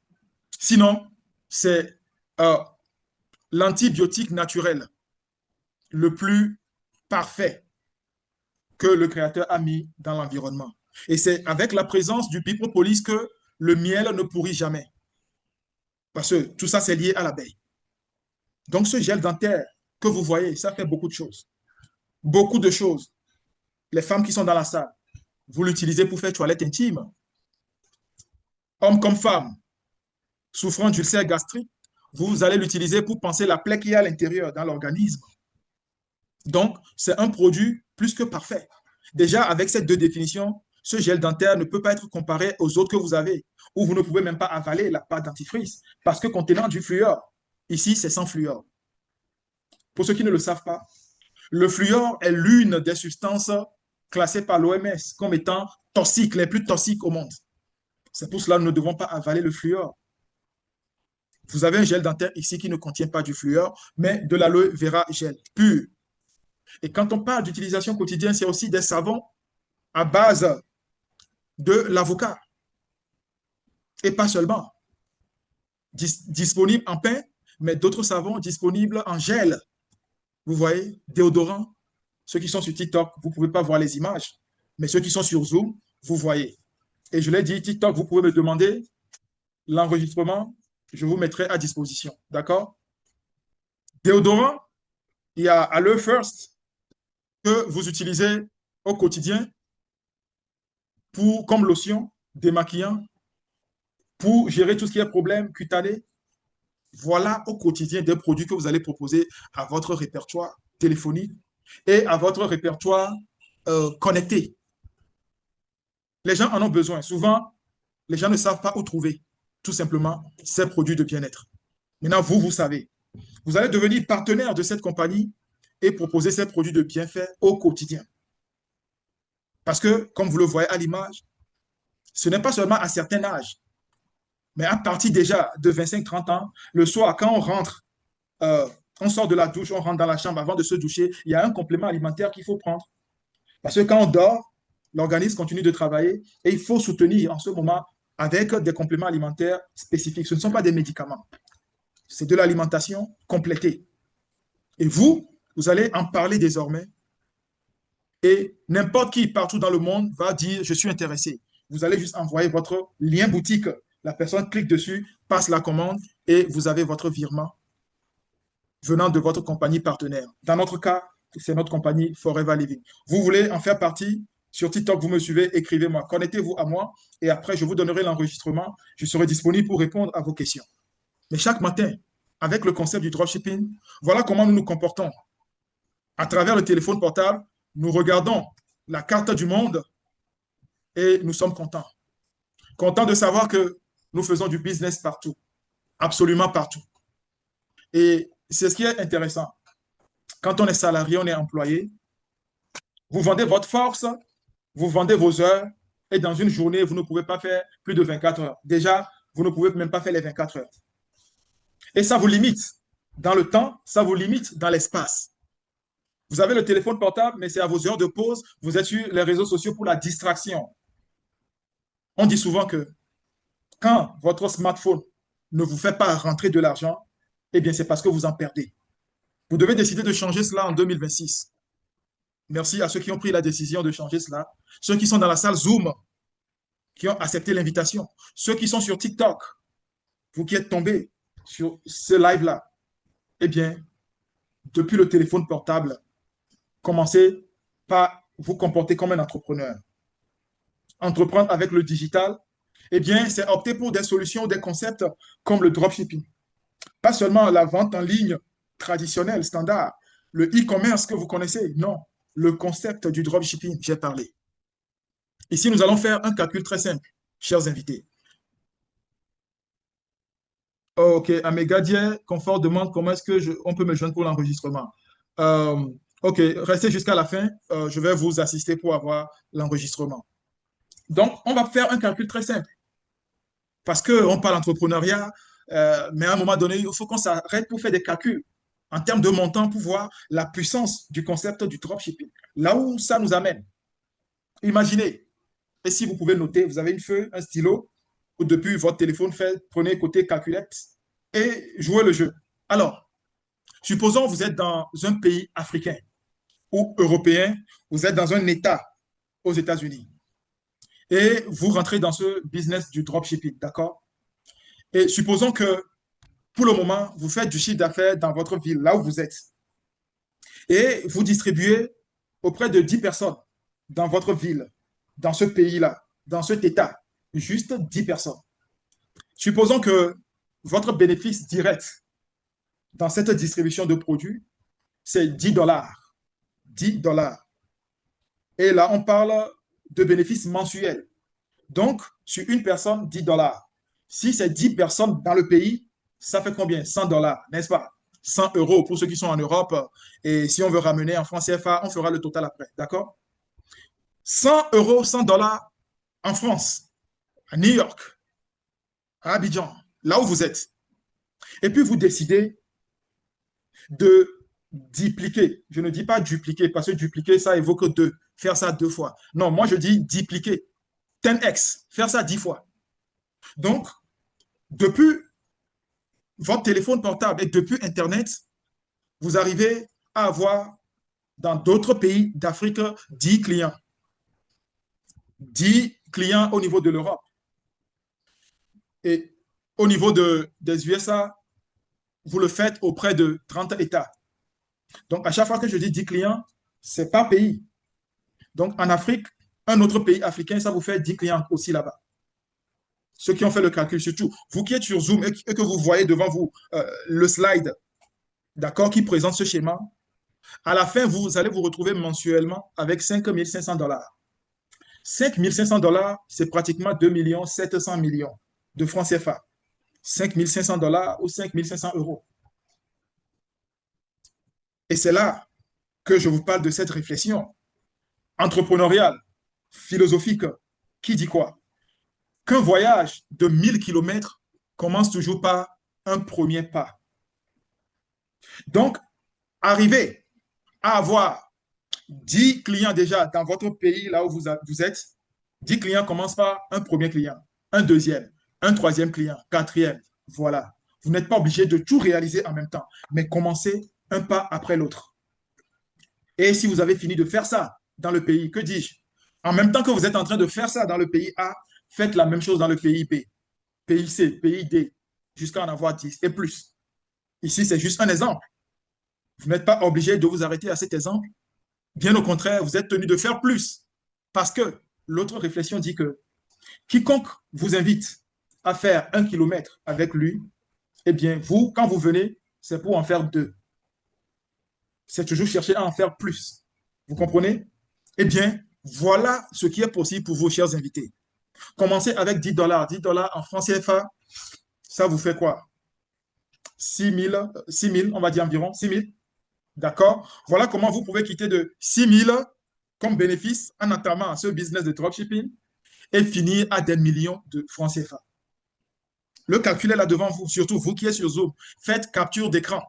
S1: Sinon, c'est euh, l'antibiotique naturel le plus parfait que le Créateur a mis dans l'environnement. Et c'est avec la présence du bipropolis que le miel ne pourrit jamais. Parce que tout ça, c'est lié à l'abeille. Donc, ce gel dentaire que vous voyez, ça fait beaucoup de choses. Beaucoup de choses. Les femmes qui sont dans la salle, vous l'utilisez pour faire toilette intime. Hommes comme femmes, souffrant d'ulcère gastrique, vous allez l'utiliser pour penser la plaie qu'il y a à l'intérieur, dans l'organisme. Donc, c'est un produit plus que parfait. Déjà, avec ces deux définitions, ce gel dentaire ne peut pas être comparé aux autres que vous avez, ou vous ne pouvez même pas avaler la pâte dentifrice, parce que contenant du fluor. Ici, c'est sans fluor. Pour ceux qui ne le savent pas, le fluor est l'une des substances classées par l'OMS comme étant toxiques, les plus toxiques au monde. C'est pour cela que nous ne devons pas avaler le fluor. Vous avez un gel dentaire ici qui ne contient pas du fluor, mais de l'aloe vera gel pur. Et quand on parle d'utilisation quotidienne, c'est aussi des savons à base de l'avocat. Et pas seulement. Disponibles en pain, mais d'autres savons disponibles en gel. Vous voyez, déodorant. Ceux qui sont sur TikTok, vous ne pouvez pas voir les images. Mais ceux qui sont sur Zoom, vous voyez. Et je l'ai dit, TikTok, vous pouvez me demander l'enregistrement. Je vous mettrai à disposition. D'accord? Déodorant, il y a Aloe First que vous utilisez au quotidien pour, comme lotion démaquillant, pour gérer tout ce qui est problème cutané. Voilà au quotidien des produits que vous allez proposer à votre répertoire téléphonique et à votre répertoire connecté. Les gens en ont besoin. Souvent, les gens ne savent pas où trouver tout simplement ces produits de bien-être. Maintenant, vous savez. Vous allez devenir partenaire de cette compagnie et proposer ces produits de bienfait au quotidien. Parce que, comme vous le voyez à l'image, ce n'est pas seulement à certains âges, mais à partir déjà de 25-30 ans, le soir, quand on rentre, on sort de la douche, on rentre dans la chambre avant de se doucher, il y a un complément alimentaire qu'il faut prendre. Parce que quand on dort, l'organisme continue de travailler et il faut soutenir en ce moment avec des compléments alimentaires spécifiques. Ce ne sont pas des médicaments, c'est de l'alimentation complétée. Et vous allez en parler désormais et n'importe qui partout dans le monde va dire je suis intéressé. Vous allez juste envoyer votre lien boutique. La personne clique dessus, passe la commande et vous avez votre virement venant de votre compagnie partenaire. Dans notre cas, c'est notre compagnie Forever Living. Vous voulez en faire partie? Sur TikTok, vous me suivez, écrivez-moi, connectez-vous à moi et après, je vous donnerai l'enregistrement. Je serai disponible pour répondre à vos questions. Mais chaque matin, avec le concept du dropshipping, voilà comment nous nous comportons. À travers le téléphone portable, nous regardons la carte du monde et nous sommes contents. Contents de savoir que nous faisons du business partout, absolument partout. Et c'est ce qui est intéressant. Quand on est salarié, on est employé, vous vendez votre force, vous vendez vos heures, et dans une journée, vous ne pouvez pas faire plus de 24 heures. Déjà, vous ne pouvez même pas faire les 24 heures. Et ça vous limite dans le temps, ça vous limite dans l'espace. Vous avez le téléphone portable, mais c'est à vos heures de pause, vous êtes sur les réseaux sociaux pour la distraction. On dit souvent que quand votre smartphone ne vous fait pas rentrer de l'argent, eh bien, c'est parce que vous en perdez. Vous devez décider de changer cela en 2026. Merci à ceux qui ont pris la décision de changer cela. Ceux qui sont dans la salle Zoom, qui ont accepté l'invitation. Ceux qui sont sur TikTok, vous qui êtes tombé sur ce live-là, eh bien, depuis le téléphone portable, commencez par vous comporter comme un entrepreneur. Entreprendre avec le digital, eh bien, c'est opter pour des solutions, des concepts comme le dropshipping. Pas seulement la vente en ligne traditionnelle, standard, le e-commerce que vous connaissez, non. Le concept du dropshipping, j'ai parlé. Ici, nous allons faire un calcul très simple, chers invités. Ok, Amégadier, Confort demande comment est-ce que on peut me joindre pour l'enregistrement. Euh, ok, restez jusqu'à la fin. Je vais vous assister pour avoir l'enregistrement. Donc, on va faire un calcul très simple parce qu'on parle entrepreneuriat, mais à un moment donné, il faut qu'on s'arrête pour faire des calculs en termes de montant pour voir la puissance du concept du dropshipping. Là où ça nous amène. Imaginez, et si vous pouvez noter, vous avez une feuille, un stylo, ou depuis votre téléphone, prenez côté calculette et jouez le jeu. Alors, supposons que vous êtes dans un pays africain ou européen, vous êtes dans un État aux États-Unis et vous rentrez dans ce business du dropshipping, d'accord? Et supposons que pour le moment, vous faites du chiffre d'affaires dans votre ville, là où vous êtes, et vous distribuez auprès de 10 personnes dans votre ville, dans ce pays-là, dans cet État, juste 10 personnes. Supposons que votre bénéfice direct dans cette distribution de produits, c'est 10 dollars. 10 dollars. Et là, on parle de bénéfices mensuels. Donc, sur une personne, 10 dollars. Si c'est 10 personnes dans le pays, ça fait combien? 100 dollars, n'est-ce pas? 100 euros pour ceux qui sont en Europe. Et si on veut ramener en francs CFA, on fera le total après. D'accord? 100 euros, 100 dollars en France, à New York, à Abidjan, là où vous êtes. Et puis vous décidez de dupliquer. Je ne dis pas dupliquer, parce que dupliquer, ça évoque deux. Faire ça 2 fois. Non, moi je dis dupliquer. 10x, faire ça 10 fois. Donc, depuis votre téléphone portable et depuis Internet, vous arrivez à avoir dans d'autres pays d'Afrique 10 clients. 10 clients au niveau de l'Europe. Et au niveau des USA, vous le faites auprès de 30 États. Donc, à chaque fois que je dis 10 clients, c'est par pays. Donc, en Afrique, un autre pays africain, ça vous fait 10 clients aussi là-bas. Ceux qui ont fait le calcul, surtout, vous qui êtes sur Zoom et que vous voyez devant vous le slide, d'accord, qui présente ce schéma, à la fin, vous allez vous retrouver mensuellement avec 5 500 dollars. 5 500 dollars, c'est pratiquement 2 700 000 000 de francs CFA. 5 500 dollars ou 5 500 euros. Et c'est là que je vous parle de cette réflexion entrepreneuriale, philosophique, qui dit quoi? Qu'un voyage de 1000 km commence toujours par un premier pas. Donc, arriver à avoir 10 clients déjà dans votre pays, là où vous êtes, 10 clients commencent par un premier client, un deuxième, un troisième client, quatrième. Voilà. Vous n'êtes pas obligé de tout réaliser en même temps, mais commencez un pas après l'autre. Et si vous avez fini de faire ça dans le pays, que dis-je? En même temps que vous êtes en train de faire ça dans le pays A, faites la même chose dans le pays B, pays C, pays D, jusqu'à en avoir 10 et plus. Ici, c'est juste un exemple. Vous n'êtes pas obligé de vous arrêter à cet exemple. Bien au contraire, vous êtes tenu de faire plus. Parce que l'autre réflexion dit que quiconque vous invite à faire 1 kilomètre avec lui, eh bien, vous, quand vous venez, c'est pour en faire 2. C'est toujours chercher à en faire plus. Vous comprenez? Eh bien, voilà ce qui est possible pour vos chers invités. Commencez avec 10 dollars. 10 dollars en francs CFA, ça vous fait quoi? 6 000, on va dire environ 6 000. D'accord? Voilà comment vous pouvez quitter de 6 000 comme bénéfice en entamant ce business de dropshipping et finir à des millions de francs CFA. Le calcul est là devant vous, surtout vous qui êtes sur Zoom. Faites capture d'écran.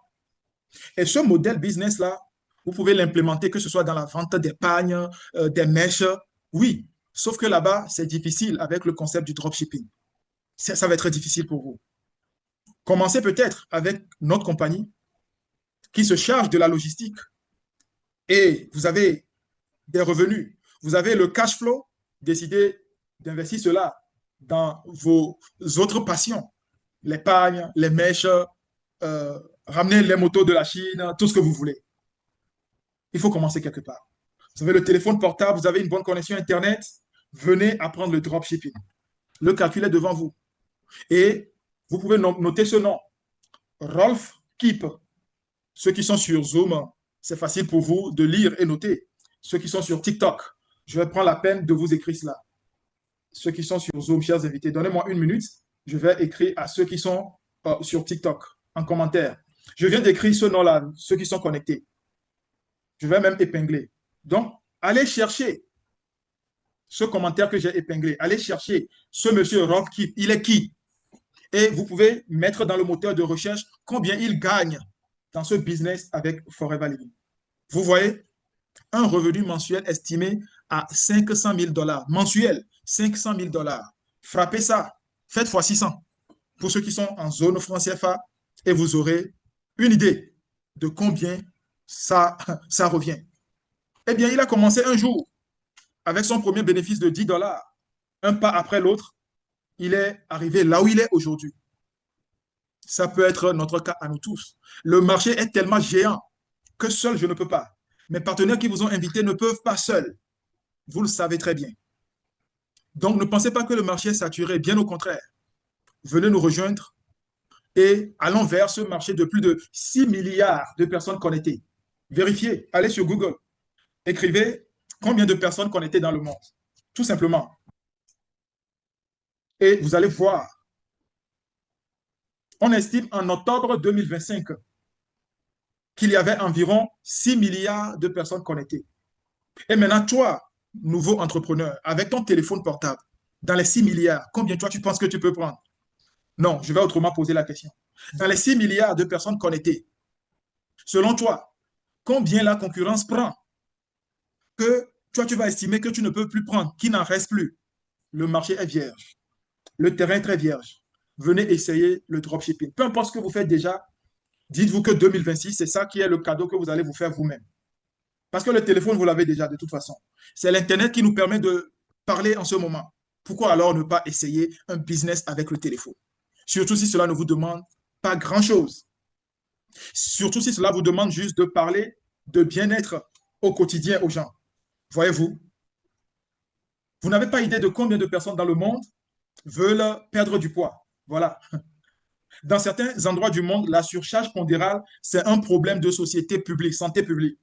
S1: Et ce modèle business-là, vous pouvez l'implémenter, que ce soit dans la vente d'épargne, des mèches. Oui, sauf que là-bas, c'est difficile avec le concept du dropshipping. Ça va être difficile pour vous. Commencez peut-être avec notre compagnie qui se charge de la logistique et vous avez des revenus, vous avez le cash flow, décidez d'investir cela dans vos autres passions. l'épargne, les mèches, ramener les motos de la Chine, tout ce que vous voulez. Il faut commencer quelque part. Vous avez le téléphone portable, vous avez une bonne connexion Internet, venez apprendre le dropshipping. Le calcul est devant vous. Et vous pouvez noter ce nom, Rolf Keep. Ceux qui sont sur Zoom, c'est facile pour vous de lire et noter. Ceux qui sont sur TikTok, je vais prendre la peine de vous écrire cela. Ceux qui sont sur Zoom, chers invités, donnez-moi une minute. Je vais écrire à ceux qui sont sur TikTok en commentaire. Je viens d'écrire ce nom-là, ceux qui sont connectés. Je vais même épingler. Donc, allez chercher ce commentaire que j'ai épinglé. Allez chercher ce monsieur Rolf Keep. Il est qui? Et vous pouvez mettre dans le moteur de recherche combien il gagne dans ce business avec Forever Living. Vous voyez, un revenu mensuel estimé à 500 000 dollars. Mensuel, 500 000 dollars. Frappez ça. Faites fois 600 pour ceux qui sont en zone franc CFA et vous aurez une idée de combien ça revient. Eh bien, il a commencé un jour avec son premier bénéfice de 10 dollars. Un pas après l'autre, il est arrivé là où il est aujourd'hui. Ça peut être notre cas à nous tous. Le marché est tellement géant que seul je ne peux pas. Mes partenaires qui vous ont invité ne peuvent pas seuls. Vous le savez très bien. Donc, ne pensez pas que le marché est saturé. Bien au contraire. Venez nous rejoindre et allons vers ce marché de plus de 6 milliards de personnes connectées. Vérifiez. Allez sur Google. Écrivez combien de personnes connectées dans le monde. Tout simplement. Et vous allez voir. On estime en octobre 2025 qu'il y avait environ 6 milliards de personnes connectées. Et maintenant, toi, nouveau entrepreneur, avec ton téléphone portable, dans les 6 milliards, combien toi tu penses que tu peux prendre? Non, je vais autrement poser la question. Dans les 6 milliards de personnes connectées, selon toi, combien la concurrence prend que toi tu vas estimer que tu ne peux plus prendre, qu'il n'en reste plus? Le marché est vierge. Le terrain est très vierge. Venez essayer le dropshipping. Peu importe ce que vous faites déjà, dites-vous que 2026, c'est ça qui est le cadeau que vous allez vous faire vous-même. Parce que le téléphone, vous l'avez déjà de toute façon. C'est l'Internet qui nous permet de parler en ce moment. Pourquoi alors ne pas essayer un business avec le téléphone? Surtout si cela ne vous demande pas grand-chose. Surtout si cela vous demande juste de parler de bien-être au quotidien aux gens. Voyez-vous, vous n'avez pas idée de combien de personnes dans le monde veulent perdre du poids. Voilà. Dans certains endroits du monde, la surcharge pondérale, c'est un problème de société publique, santé publique.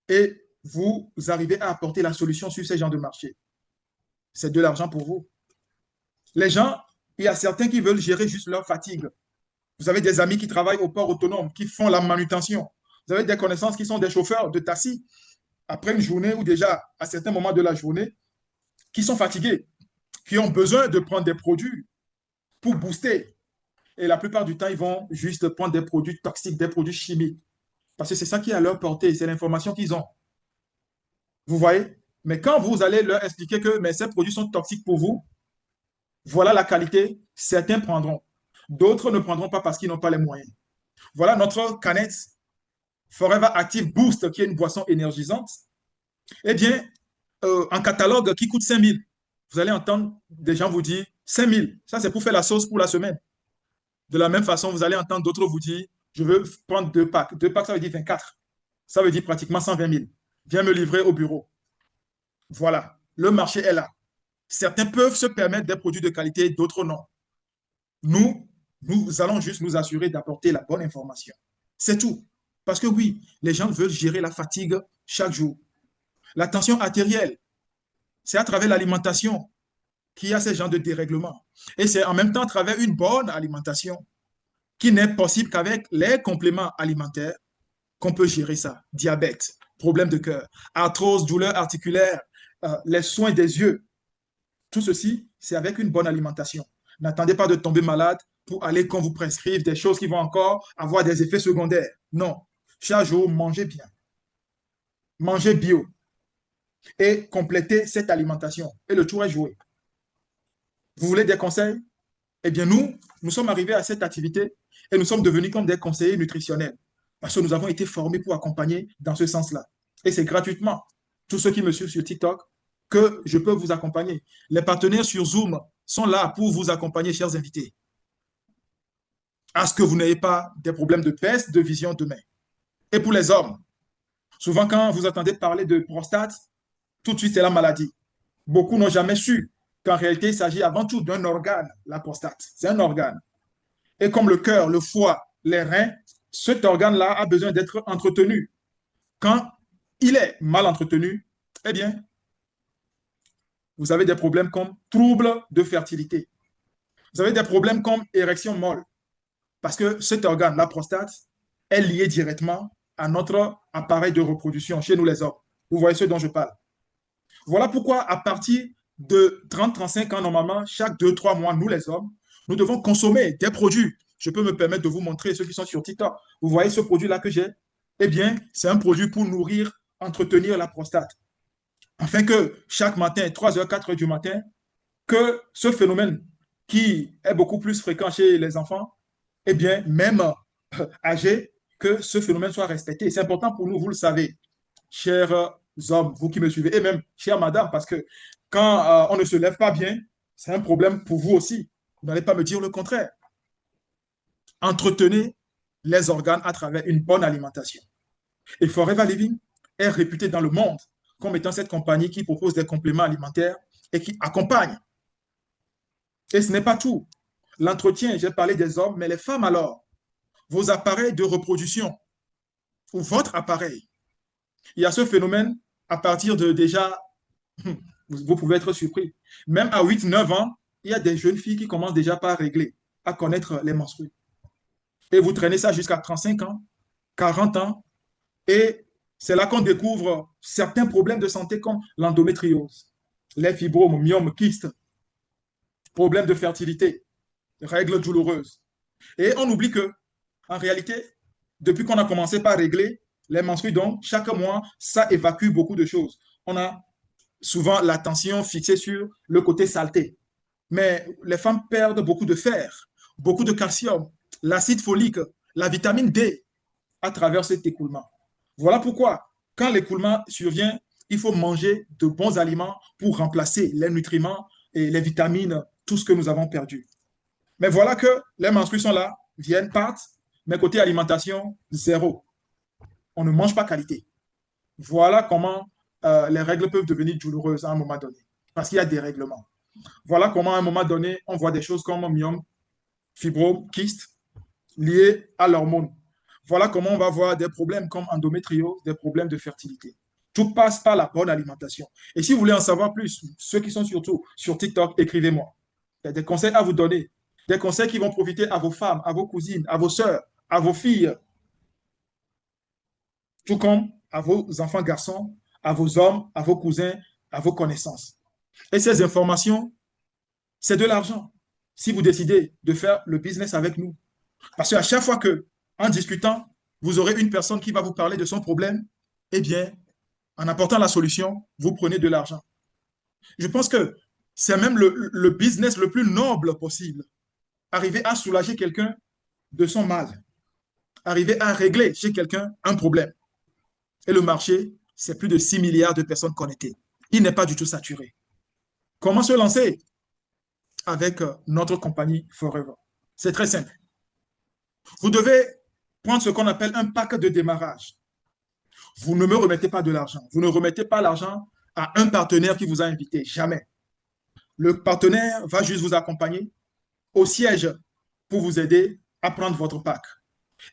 S1: Et vous arrivez à apporter la solution sur ces genres de marché. C'est de l'argent pour vous. Les gens, il y a certains qui veulent gérer juste leur fatigue. Vous avez des amis qui travaillent au port autonome, qui font la manutention. Vous avez des connaissances qui sont des chauffeurs de taxi après une journée ou déjà à certains moments de la journée, qui sont fatigués, qui ont besoin de prendre des produits pour booster. Et la plupart du temps, ils vont juste prendre des produits toxiques, des produits chimiques. Parce que c'est ça qui est à leur portée, c'est l'information qu'ils ont. Vous voyez? Mais quand vous allez leur expliquer que mais ces produits sont toxiques pour vous, voilà la qualité, certains prendront. D'autres ne prendront pas parce qu'ils n'ont pas les moyens. Voilà notre canette Forever Active Boost, qui est une boisson énergisante. Eh bien, en catalogue qui coûte 5 000, vous allez entendre des gens vous dire 5 000. Ça, c'est pour faire la sauce pour la semaine. De la même façon, vous allez entendre d'autres vous dire je veux prendre 2 packs. 2 packs, ça veut dire 24. Ça veut dire pratiquement 120 000. Viens me livrer au bureau. Voilà. Le marché est là. Certains peuvent se permettre des produits de qualité, d'autres non. Nous allons juste nous assurer d'apporter la bonne information. C'est tout. Parce que oui, les gens veulent gérer la fatigue chaque jour. La tension artérielle, c'est à travers l'alimentation qu'il y a ces genres de dérèglements. Et c'est en même temps à travers une bonne alimentation qui n'est possible qu'avec les compléments alimentaires qu'on peut gérer ça. Diabète, problème de cœur, arthrose, douleur articulaire, les soins des yeux. Tout ceci, c'est avec une bonne alimentation. N'attendez pas de tomber malade pour aller qu'on vous prescrive des choses qui vont encore avoir des effets secondaires. Non. Chaque jour, mangez bien. Mangez bio. Et complétez cette alimentation. Et le tour est joué. Vous voulez des conseils? Eh bien, nous sommes arrivés à cette activité et nous sommes devenus comme des conseillers nutritionnels. Parce que nous avons été formés pour accompagner dans ce sens-là. Et c'est gratuitement. Tous ceux qui me suivent sur TikTok, que je peux vous accompagner. Les partenaires sur Zoom sont là pour vous accompagner, chers invités. à ce que vous n'ayez pas des problèmes de perte de vision demain. Et pour les hommes, souvent quand vous entendez parler de prostate, tout de suite c'est la maladie. Beaucoup n'ont jamais su qu'en réalité il s'agit avant tout d'un organe, la prostate. C'est un organe. Et comme le cœur, le foie, les reins, cet organe-là a besoin d'être entretenu. Quand il est mal entretenu, eh bien, vous avez des problèmes comme troubles de fertilité. Vous avez des problèmes comme érection molle. Parce que cet organe, la prostate, est lié directement à notre appareil de reproduction chez nous les hommes. Vous voyez ce dont je parle. Voilà pourquoi à partir de 30-35 ans, normalement, chaque 2-3 mois, nous les hommes, nous devons consommer des produits. Je peux me permettre de vous montrer ceux qui sont sur TikTok. Vous voyez ce produit-là que j'ai? Eh bien, c'est un produit pour nourrir, entretenir la prostate. Afin que chaque matin, 3 heures, 4 heures du matin, que ce phénomène qui est beaucoup plus fréquent chez les enfants, eh bien, même âgés, que ce phénomène soit respecté. C'est important pour nous, vous le savez, chers hommes, vous qui me suivez, et même chère madame, parce que quand on ne se lève pas bien, c'est un problème pour vous aussi. Vous n'allez pas me dire le contraire. Entretenez les organes à travers une bonne alimentation. Et Forever Living est réputé dans le monde comme étant cette compagnie qui propose des compléments alimentaires et qui accompagne. Et ce n'est pas tout. L'entretien, j'ai parlé des hommes, mais les femmes alors, vos appareils de reproduction ou votre appareil, il y a ce phénomène à partir de déjà, vous pouvez être surpris, même à 8-9 ans, il y a des jeunes filles qui commencent déjà par régler, à connaître les menstrues. Et vous traînez ça jusqu'à 35 ans, 40 ans, et c'est là qu'on découvre certains problèmes de santé comme l'endométriose, les fibromes, myomes, kystes, problèmes de fertilité, règles douloureuses. Et on oublie que, en réalité, depuis qu'on a commencé par régler les menstrues, donc chaque mois, ça évacue beaucoup de choses. On a souvent l'attention fixée sur le côté saleté. Mais les femmes perdent beaucoup de fer, beaucoup de calcium, l'acide folique, la vitamine D à travers cet écoulement. Voilà pourquoi, quand l'écoulement survient, il faut manger de bons aliments pour remplacer les nutriments et les vitamines, tout ce que nous avons perdu. Mais voilà que les menstrues sont là, viennent, partent, mais côté alimentation, zéro. On ne mange pas qualité. Voilà comment les règles peuvent devenir douloureuses à un moment donné, parce qu'il y a des règlements. Voilà comment à un moment donné, on voit des choses comme myome, fibrome, kyste, liés à l'hormone. Voilà comment on va voir des problèmes comme endométriose, des problèmes de fertilité. Tout passe par la bonne alimentation. Et si vous voulez en savoir plus, ceux qui sont surtout sur TikTok, écrivez-moi. Il y a des conseils à vous donner. Des conseils qui vont profiter à vos femmes, à vos cousines, à vos sœurs, à vos filles, tout comme à vos enfants garçons, à vos hommes, à vos cousins, à vos connaissances. Et ces informations, c'est de l'argent. Si vous décidez de faire le business avec nous. Parce qu'à chaque fois que, en discutant, vous aurez une personne qui va vous parler de son problème, eh bien, en apportant la solution, vous prenez de l'argent. Je pense que c'est même le business le plus noble possible. Arriver à soulager quelqu'un de son mal. Arriver à régler chez quelqu'un un problème. Et le marché, c'est plus de 6 milliards de personnes connectées. Il n'est pas du tout saturé. Comment se lancer? Avec notre compagnie Forever. C'est très simple. Vous devez prendre ce qu'on appelle un pack de démarrage. Vous ne me remettez pas de l'argent. Vous ne remettez pas l'argent à un partenaire qui vous a invité. Jamais. Le partenaire va juste vous accompagner au siège pour vous aider à prendre votre pack.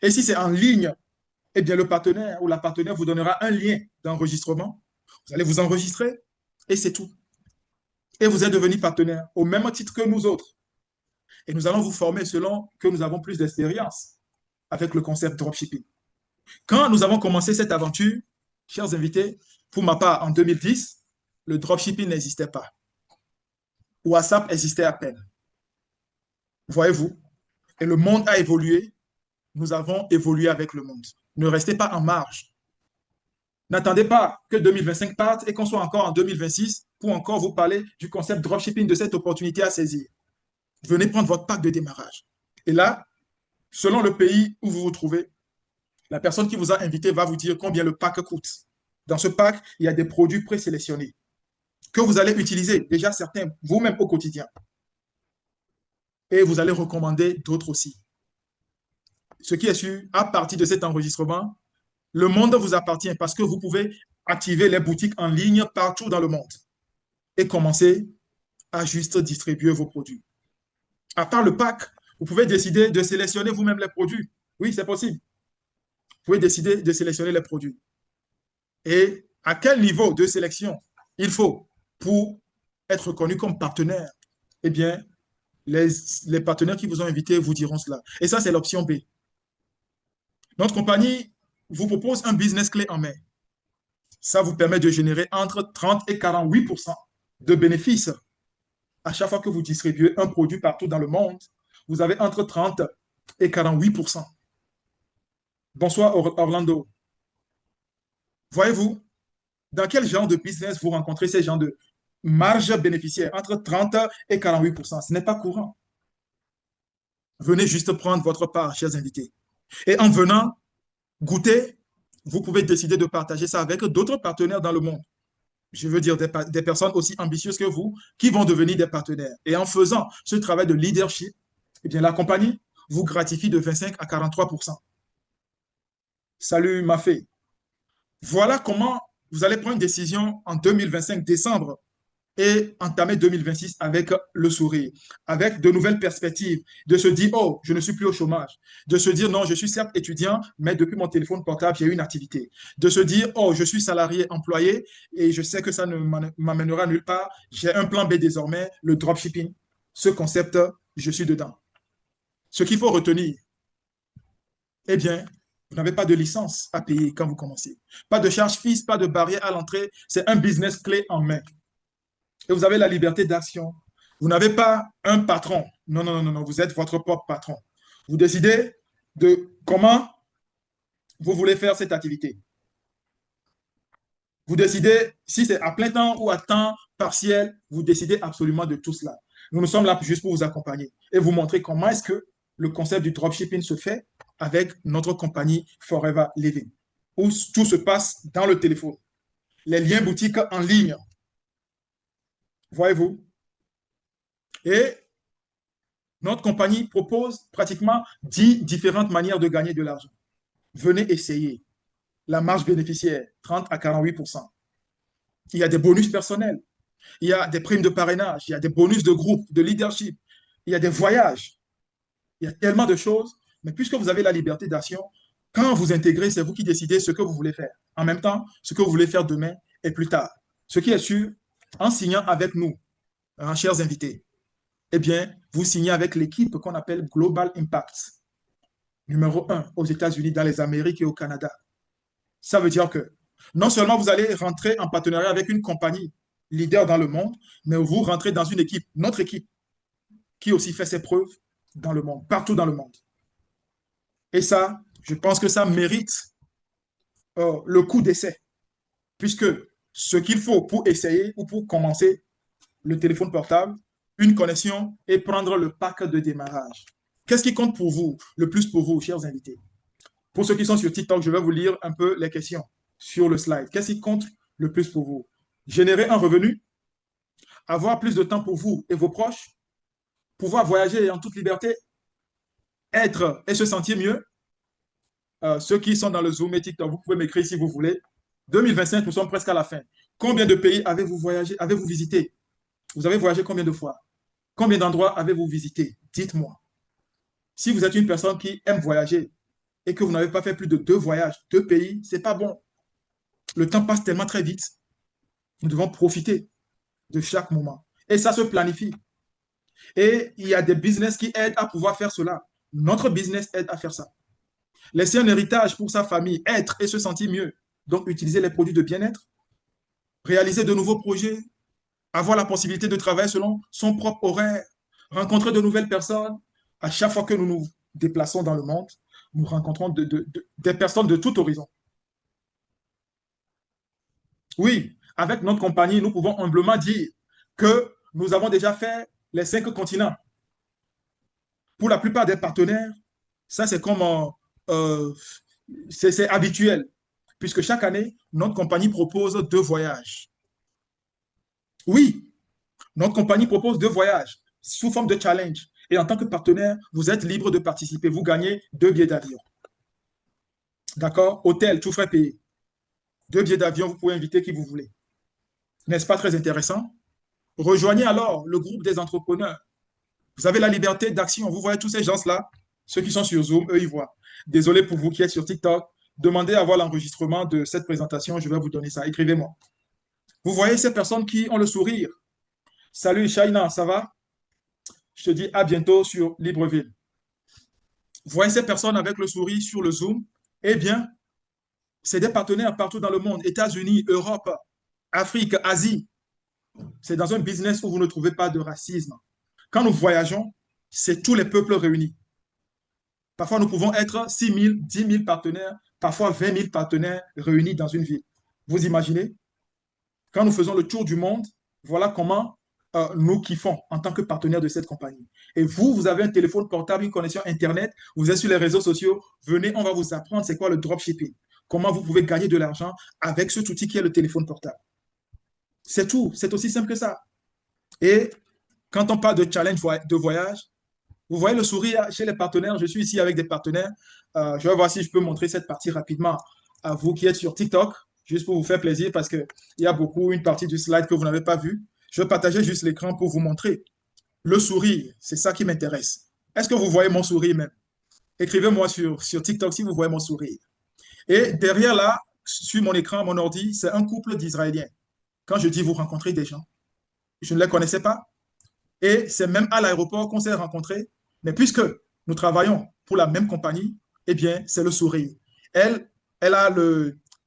S1: Et si c'est en ligne, eh bien le partenaire ou la partenaire vous donnera un lien d'enregistrement. Vous allez vous enregistrer et c'est tout. Et vous êtes devenu partenaire au même titre que nous autres. Et nous allons vous former selon que nous avons plus d'expérience avec le concept dropshipping. Quand nous avons commencé cette aventure, chers invités, pour ma part en 2010, le dropshipping n'existait pas. WhatsApp existait à peine. Voyez-vous? Et le monde a évolué. Nous avons évolué avec le monde. Ne restez pas en marge. N'attendez pas que 2025 parte et qu'on soit encore en 2026 pour encore vous parler du concept dropshipping, de cette opportunité à saisir. Venez prendre votre pack de démarrage. Et là, selon le pays où vous vous trouvez, la personne qui vous a invité va vous dire combien le pack coûte. Dans ce pack, il y a des produits présélectionnés que vous allez utiliser, déjà certains, vous-même au quotidien. Et vous allez recommander d'autres aussi. ce qui est sûr, à partir de cet enregistrement, le monde vous appartient parce que vous pouvez activer les boutiques en ligne partout dans le monde et commencer à juste distribuer vos produits. À part le pack, vous pouvez décider de sélectionner vous-même les produits. Oui, c'est possible. Vous pouvez décider de sélectionner les produits. Et à quel niveau de sélection il faut pour être reconnu comme partenaire? Eh bien, les partenaires qui vous ont invité vous diront cela. Et ça, c'est l'option B. Notre compagnie vous propose un business clé en main. Ça vous permet de générer entre 30 et 48 de bénéfices. À chaque fois que vous distribuez un produit partout dans le monde, vous avez entre 30 et 48 Bonsoir Orlando. Voyez-vous, dans quel genre de business vous rencontrez ces gens de marge bénéficiaire entre 30 et 48 Ce n'est pas courant. Venez juste prendre votre part, chers invités. Et en venant goûter, vous pouvez décider de partager ça avec d'autres partenaires dans le monde. Je veux dire des personnes aussi ambitieuses que vous qui vont devenir des partenaires. Et en faisant ce travail de leadership, eh bien, la compagnie vous gratifie de 25 à 43 Salut, Mafé. Voilà comment vous allez prendre une décision en 2025, décembre, et entamer 2026 avec le sourire, avec de nouvelles perspectives, de se dire, oh, je ne suis plus au chômage, de se dire, non, je suis certes étudiant, mais depuis mon téléphone portable, j'ai une activité, de se dire, oh, je suis salarié, employé, et je sais que ça ne m'amènera nulle part, j'ai un plan B désormais, le dropshipping. Ce concept, je suis dedans. Ce qu'il faut retenir, eh bien, vous n'avez pas de licence à payer quand vous commencez. Pas de charge fixe, pas de barrière à l'entrée. C'est un business clé en main. Et vous avez la liberté d'action. Vous n'avez pas un patron. Non, non, non, non, non. Vous êtes votre propre patron. Vous décidez de comment vous voulez faire cette activité. Vous décidez si c'est à plein temps ou à temps partiel. Vous décidez absolument de tout cela. Nous sommes là juste pour vous accompagner et vous montrer comment est-ce que le concept du dropshipping se fait avec notre compagnie Forever Living, où tout se passe dans le téléphone. Les liens boutiques en ligne, voyez-vous. Et notre compagnie propose pratiquement 10 différentes manières de gagner de l'argent. Venez essayer. La marge bénéficiaire, 30 à 48 Il y a des bonus personnels, il y a des primes de parrainage, il y a des bonus de groupe, de leadership, il y a des voyages. Il y a tellement de choses. Mais puisque vous avez la liberté d'action, quand vous intégrez, c'est vous qui décidez ce que vous voulez faire. En même temps, ce que vous voulez faire demain et plus tard. Ce qui est sûr, en signant avec nous, hein, chers invités, eh bien, vous signez avec l'équipe qu'on appelle Global Impact, numéro 1 aux États-Unis, dans les Amériques et au Canada. Ça veut dire que non seulement vous allez rentrer en partenariat avec une compagnie leader dans le monde, mais vous rentrez dans une équipe, notre équipe, qui aussi fait ses preuves dans le monde, partout dans le monde. Et ça, je pense que ça mérite le coup d'essai, puisque ce qu'il faut pour essayer ou pour commencer le téléphone portable, une connexion et prendre le pack de démarrage. Qu'est-ce qui compte pour vous, le plus pour vous, chers invités? Pour ceux qui sont sur TikTok, je vais vous lire un peu les questions sur le slide. Qu'est-ce qui compte le plus pour vous? Générer un revenu, avoir plus de temps pour vous et vos proches, pouvoir voyager en toute liberté, être et se sentir mieux. Ceux qui sont dans le Zoom et TikTok, vous pouvez m'écrire si vous voulez. 2025, nous sommes presque à la fin. Combien de pays avez-vous voyagé, avez-vous visité? Vous avez voyagé combien de fois? Combien d'endroits avez-vous visité? Dites-moi. Si vous êtes une personne qui aime voyager et que vous n'avez pas fait plus de 2 voyages, 2 pays, c'est pas bon. Le temps passe tellement très vite. Nous devons profiter de chaque moment. Et ça se planifie. Et il y a des business qui aident à pouvoir faire cela. Notre business aide à faire ça. Laisser un héritage pour sa famille, être et se sentir mieux. Donc, utiliser les produits de bien-être, réaliser de nouveaux projets, avoir la possibilité de travailler selon son propre horaire, rencontrer de nouvelles personnes. À chaque fois que nous nous déplaçons dans le monde, nous rencontrons des personnes de tout horizon. Oui, avec notre compagnie, nous pouvons humblement dire que nous avons déjà fait les 5 continents. Pour la plupart des partenaires, ça c'est comme euh, c'est habituel, puisque chaque année, notre compagnie propose 2 voyages. Oui, notre compagnie propose 2 voyages sous forme de challenge. Et en tant que partenaire, vous êtes libre de participer. Vous gagnez 2 billets d'avion. D'accord? Hôtel, tout frais payé. 2 billets d'avion, vous pouvez inviter qui vous voulez. N'est-ce pas très intéressant? Rejoignez alors le groupe des entrepreneurs. Vous avez la liberté d'action. Vous voyez tous ces gens-là, ceux qui sont sur Zoom, eux, ils voient. Désolé pour vous qui êtes sur TikTok. Demandez à voir l'enregistrement de cette présentation. Je vais vous donner ça. Écrivez-moi. Vous voyez ces personnes qui ont le sourire. Salut, Shaina, ça va? Je te dis à bientôt sur Libreville. Vous voyez ces personnes avec le sourire sur le Zoom? Eh bien, c'est des partenaires partout dans le monde. États-Unis, Europe, Afrique, Asie. C'est dans un business où vous ne trouvez pas de racisme. Quand nous voyageons, c'est tous les peuples réunis. Parfois, nous pouvons être 6 000, 10 000 partenaires, parfois 20 000 partenaires réunis dans une ville. Vous imaginez? Quand nous faisons le tour du monde, voilà comment nous kiffons en tant que partenaire de cette compagnie. Et vous, vous avez un téléphone portable, une connexion Internet, vous êtes sur les réseaux sociaux, venez, on va vous apprendre c'est quoi le dropshipping. Comment vous pouvez gagner de l'argent avec cet outil qui est le téléphone portable. C'est tout, c'est aussi simple que ça. Et quand on parle de challenge de voyage, vous voyez le sourire chez les partenaires. Je suis ici avec des partenaires. Je vais voir si je peux montrer cette partie rapidement à vous qui êtes sur TikTok, juste pour vous faire plaisir parce qu'il y a beaucoup, une partie du slide que vous n'avez pas vue. Je vais partager juste l'écran pour vous montrer. Le sourire, c'est ça qui m'intéresse. Est-ce que vous voyez mon sourire même? Écrivez-moi sur TikTok si vous voyez mon sourire. Et derrière là, sur mon écran, mon ordi, c'est un couple d'Israéliens. Quand je dis vous rencontrez des gens, je ne les connaissais pas. Et c'est même à l'aéroport qu'on s'est rencontrés. Mais puisque nous travaillons pour la même compagnie, eh bien, c'est le sourire. Elle a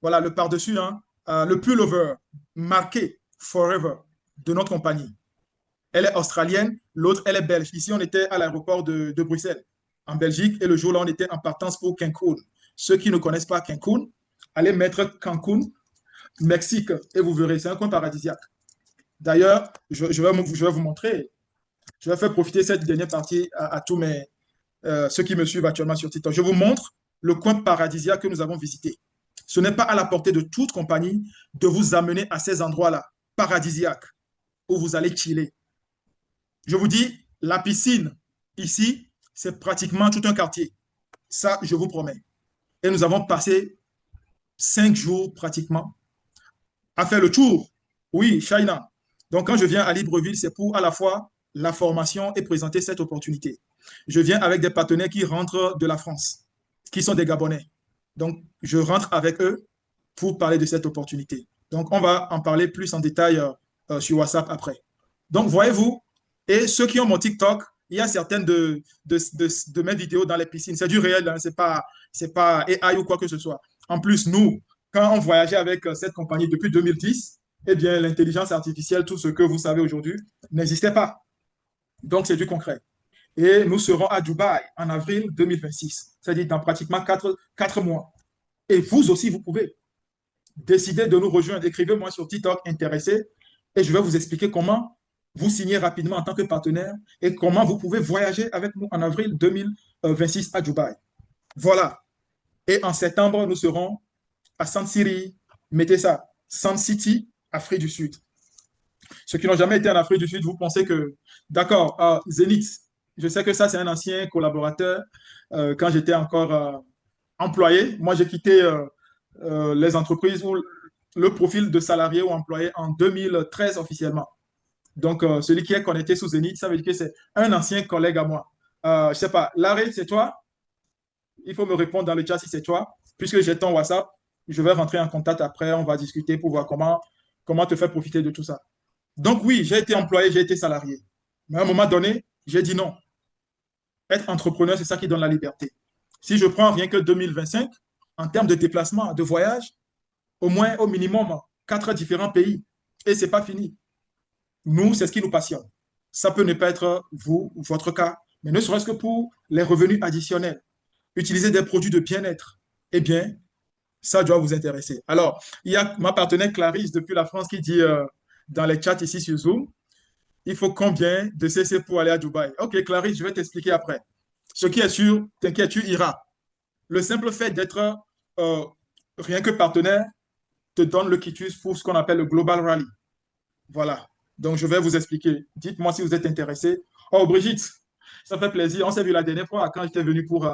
S1: voilà, le par-dessus, hein, le pullover marqué Forever de notre compagnie. Elle est australienne, l'autre, elle est belge. Ici, on était à l'aéroport de Bruxelles, en Belgique, et le jour-là, on était en partance pour Cancun. Ceux qui ne connaissent pas Cancun, allez mettre Cancun, Mexique, et vous verrez, c'est un coin paradisiaque. D'ailleurs, je vais vous montrer. Je vais faire profiter cette dernière partie à tous ceux qui me suivent actuellement sur TikTok. Je vous montre le coin paradisiaque que nous avons visité. Ce n'est pas à la portée de toute compagnie de vous amener à ces endroits-là, paradisiaques, où vous allez chiller. Je vous dis, la piscine, ici, c'est pratiquement tout un quartier. Ça, je vous promets. Et nous avons passé 5 jours pratiquement à faire le tour. Oui, China. Donc, quand je viens à Libreville, c'est pour à la fois la formation et présenter cette opportunité. Je viens avec des partenaires qui rentrent de la France, qui sont des Gabonais. Donc, je rentre avec eux pour parler de cette opportunité. Donc, on va en parler plus en détail sur WhatsApp après. Donc, voyez-vous, et ceux qui ont mon TikTok, il y a certaines de mes vidéos dans les piscines. C'est du réel, hein, c'est pas AI ou quoi que ce soit. En plus, nous, quand on voyageait avec cette compagnie depuis 2010, eh bien, l'intelligence artificielle, tout ce que vous savez aujourd'hui, n'existait pas. Donc, c'est du concret. Et nous serons à Dubaï en avril 2026, c'est-à-dire dans pratiquement 4 mois. Et vous aussi, vous pouvez décider de nous rejoindre. Écrivez-moi sur TikTok intéressé et je vais vous expliquer comment vous signer rapidement en tant que partenaire et comment vous pouvez voyager avec nous en avril 2026 à Dubaï. Voilà. Et en septembre, nous serons à San Siri, mettez ça, San City, Afrique du Sud. Ceux qui n'ont jamais été en Afrique du Sud, vous pensez que, d'accord, Zénith, je sais que ça, c'est un ancien collaborateur quand j'étais encore employé. Moi, j'ai quitté les entreprises où le profil de salarié ou employé en 2013 officiellement. Donc, celui qui est connecté sous Zénith, ça veut dire que c'est un ancien collègue à moi. Je ne sais pas, Larry, c'est toi? Il faut me répondre dans le chat si c'est toi, puisque j'ai ton WhatsApp. Je vais rentrer en contact après, on va discuter pour voir comment te faire profiter de tout ça. Donc oui, j'ai été employé, j'ai été salarié. Mais à un moment donné, j'ai dit non. Être entrepreneur, c'est ça qui donne la liberté. Si je prends rien que 2025, en termes de déplacement, de voyage, au moins, au minimum, 4 différents pays. Et ce n'est pas fini. Nous, c'est ce qui nous passionne. Ça peut ne pas être vous, votre cas, mais ne serait-ce que pour les revenus additionnels. Utiliser des produits de bien-être. Eh bien, ça doit vous intéresser. Alors, il y a ma partenaire Clarisse depuis la France qui dit dans les chats ici sur Zoom, il faut combien de CC pour aller à Dubaï? Ok, Clarisse, je vais t'expliquer après. Ce qui est sûr, t'inquiète, tu iras. Le simple fait d'être euh, rien que partenaire te donne le quitus pour ce qu'on appelle le Global Rally. Voilà. Donc, je vais vous expliquer. Dites-moi si vous êtes intéressé. Oh, Brigitte, Ça fait plaisir. On s'est vu la dernière fois quand j'étais venu pour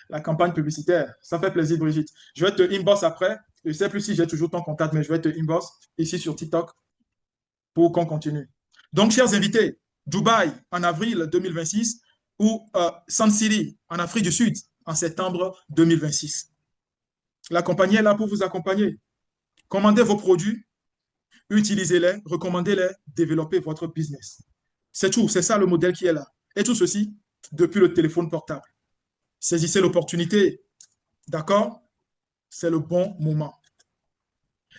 S1: la campagne publicitaire. Ça fait plaisir, Brigitte. Je vais te inbox après. Je ne sais plus si j'ai toujours ton contact, mais je vais te inbox ici sur TikTok pour qu'on continue. Donc, chers invités, Dubaï en avril 2026 ou Sun City en Afrique du Sud en septembre 2026. La compagnie est là pour vous accompagner. Commandez vos produits, utilisez-les, recommandez-les, développez votre business. C'est tout, c'est ça le modèle qui est là. Et tout ceci depuis le téléphone portable. Saisissez l'opportunité, d'accord? C'est le bon moment.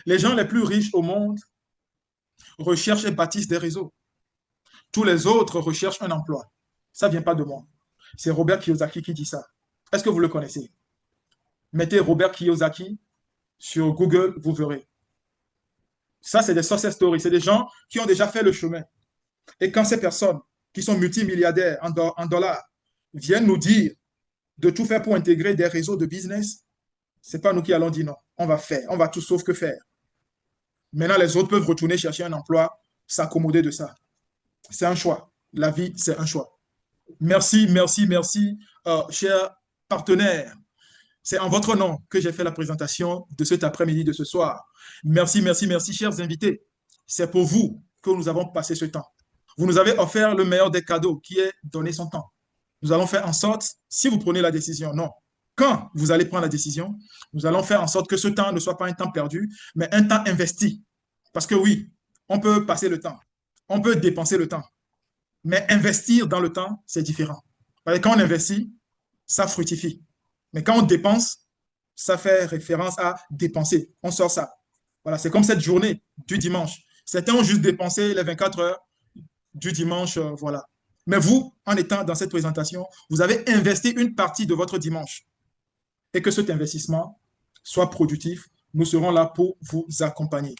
S1: Les gens les plus riches au monde recherchent et bâtissent des réseaux. Tous les autres recherchent un emploi. Ça ne vient pas de moi. C'est Robert Kiyosaki qui dit ça. Est-ce que vous le connaissez? Mettez Robert Kiyosaki sur Google, vous verrez. Ça, c'est des success stories. C'est des gens qui ont déjà fait le chemin. Et quand ces personnes qui sont multimilliardaires en dollars viennent nous dire de tout faire pour intégrer des réseaux de business, ce n'est pas nous qui allons dire non. On va faire. On va tout sauf que faire. Maintenant, les autres peuvent retourner chercher un emploi, s'accommoder de ça. C'est un choix. La vie, c'est un choix. Merci, merci, merci, chers partenaires. C'est en votre nom que j'ai fait la présentation de cet après-midi, de ce soir. Merci, merci, merci, chers invités. C'est pour vous que nous avons passé ce temps. Vous nous avez offert le meilleur des cadeaux, qui est donner son temps. Nous allons faire en sorte, si vous prenez la décision, non, quand vous allez prendre la décision, nous allons faire en sorte que ce temps ne soit pas un temps perdu, mais un temps investi. Parce que oui, on peut passer le temps, on peut dépenser le temps, mais investir dans le temps, c'est différent. Parce que quand on investit, ça fructifie. Mais quand on dépense, ça fait référence à dépenser. On sort ça. Voilà, c'est comme cette journée du dimanche. Certains ont juste dépensé les 24 heures du dimanche, voilà. Mais vous, en étant dans cette présentation, vous avez investi une partie de votre dimanche. Et que cet investissement soit productif, nous serons là pour vous accompagner.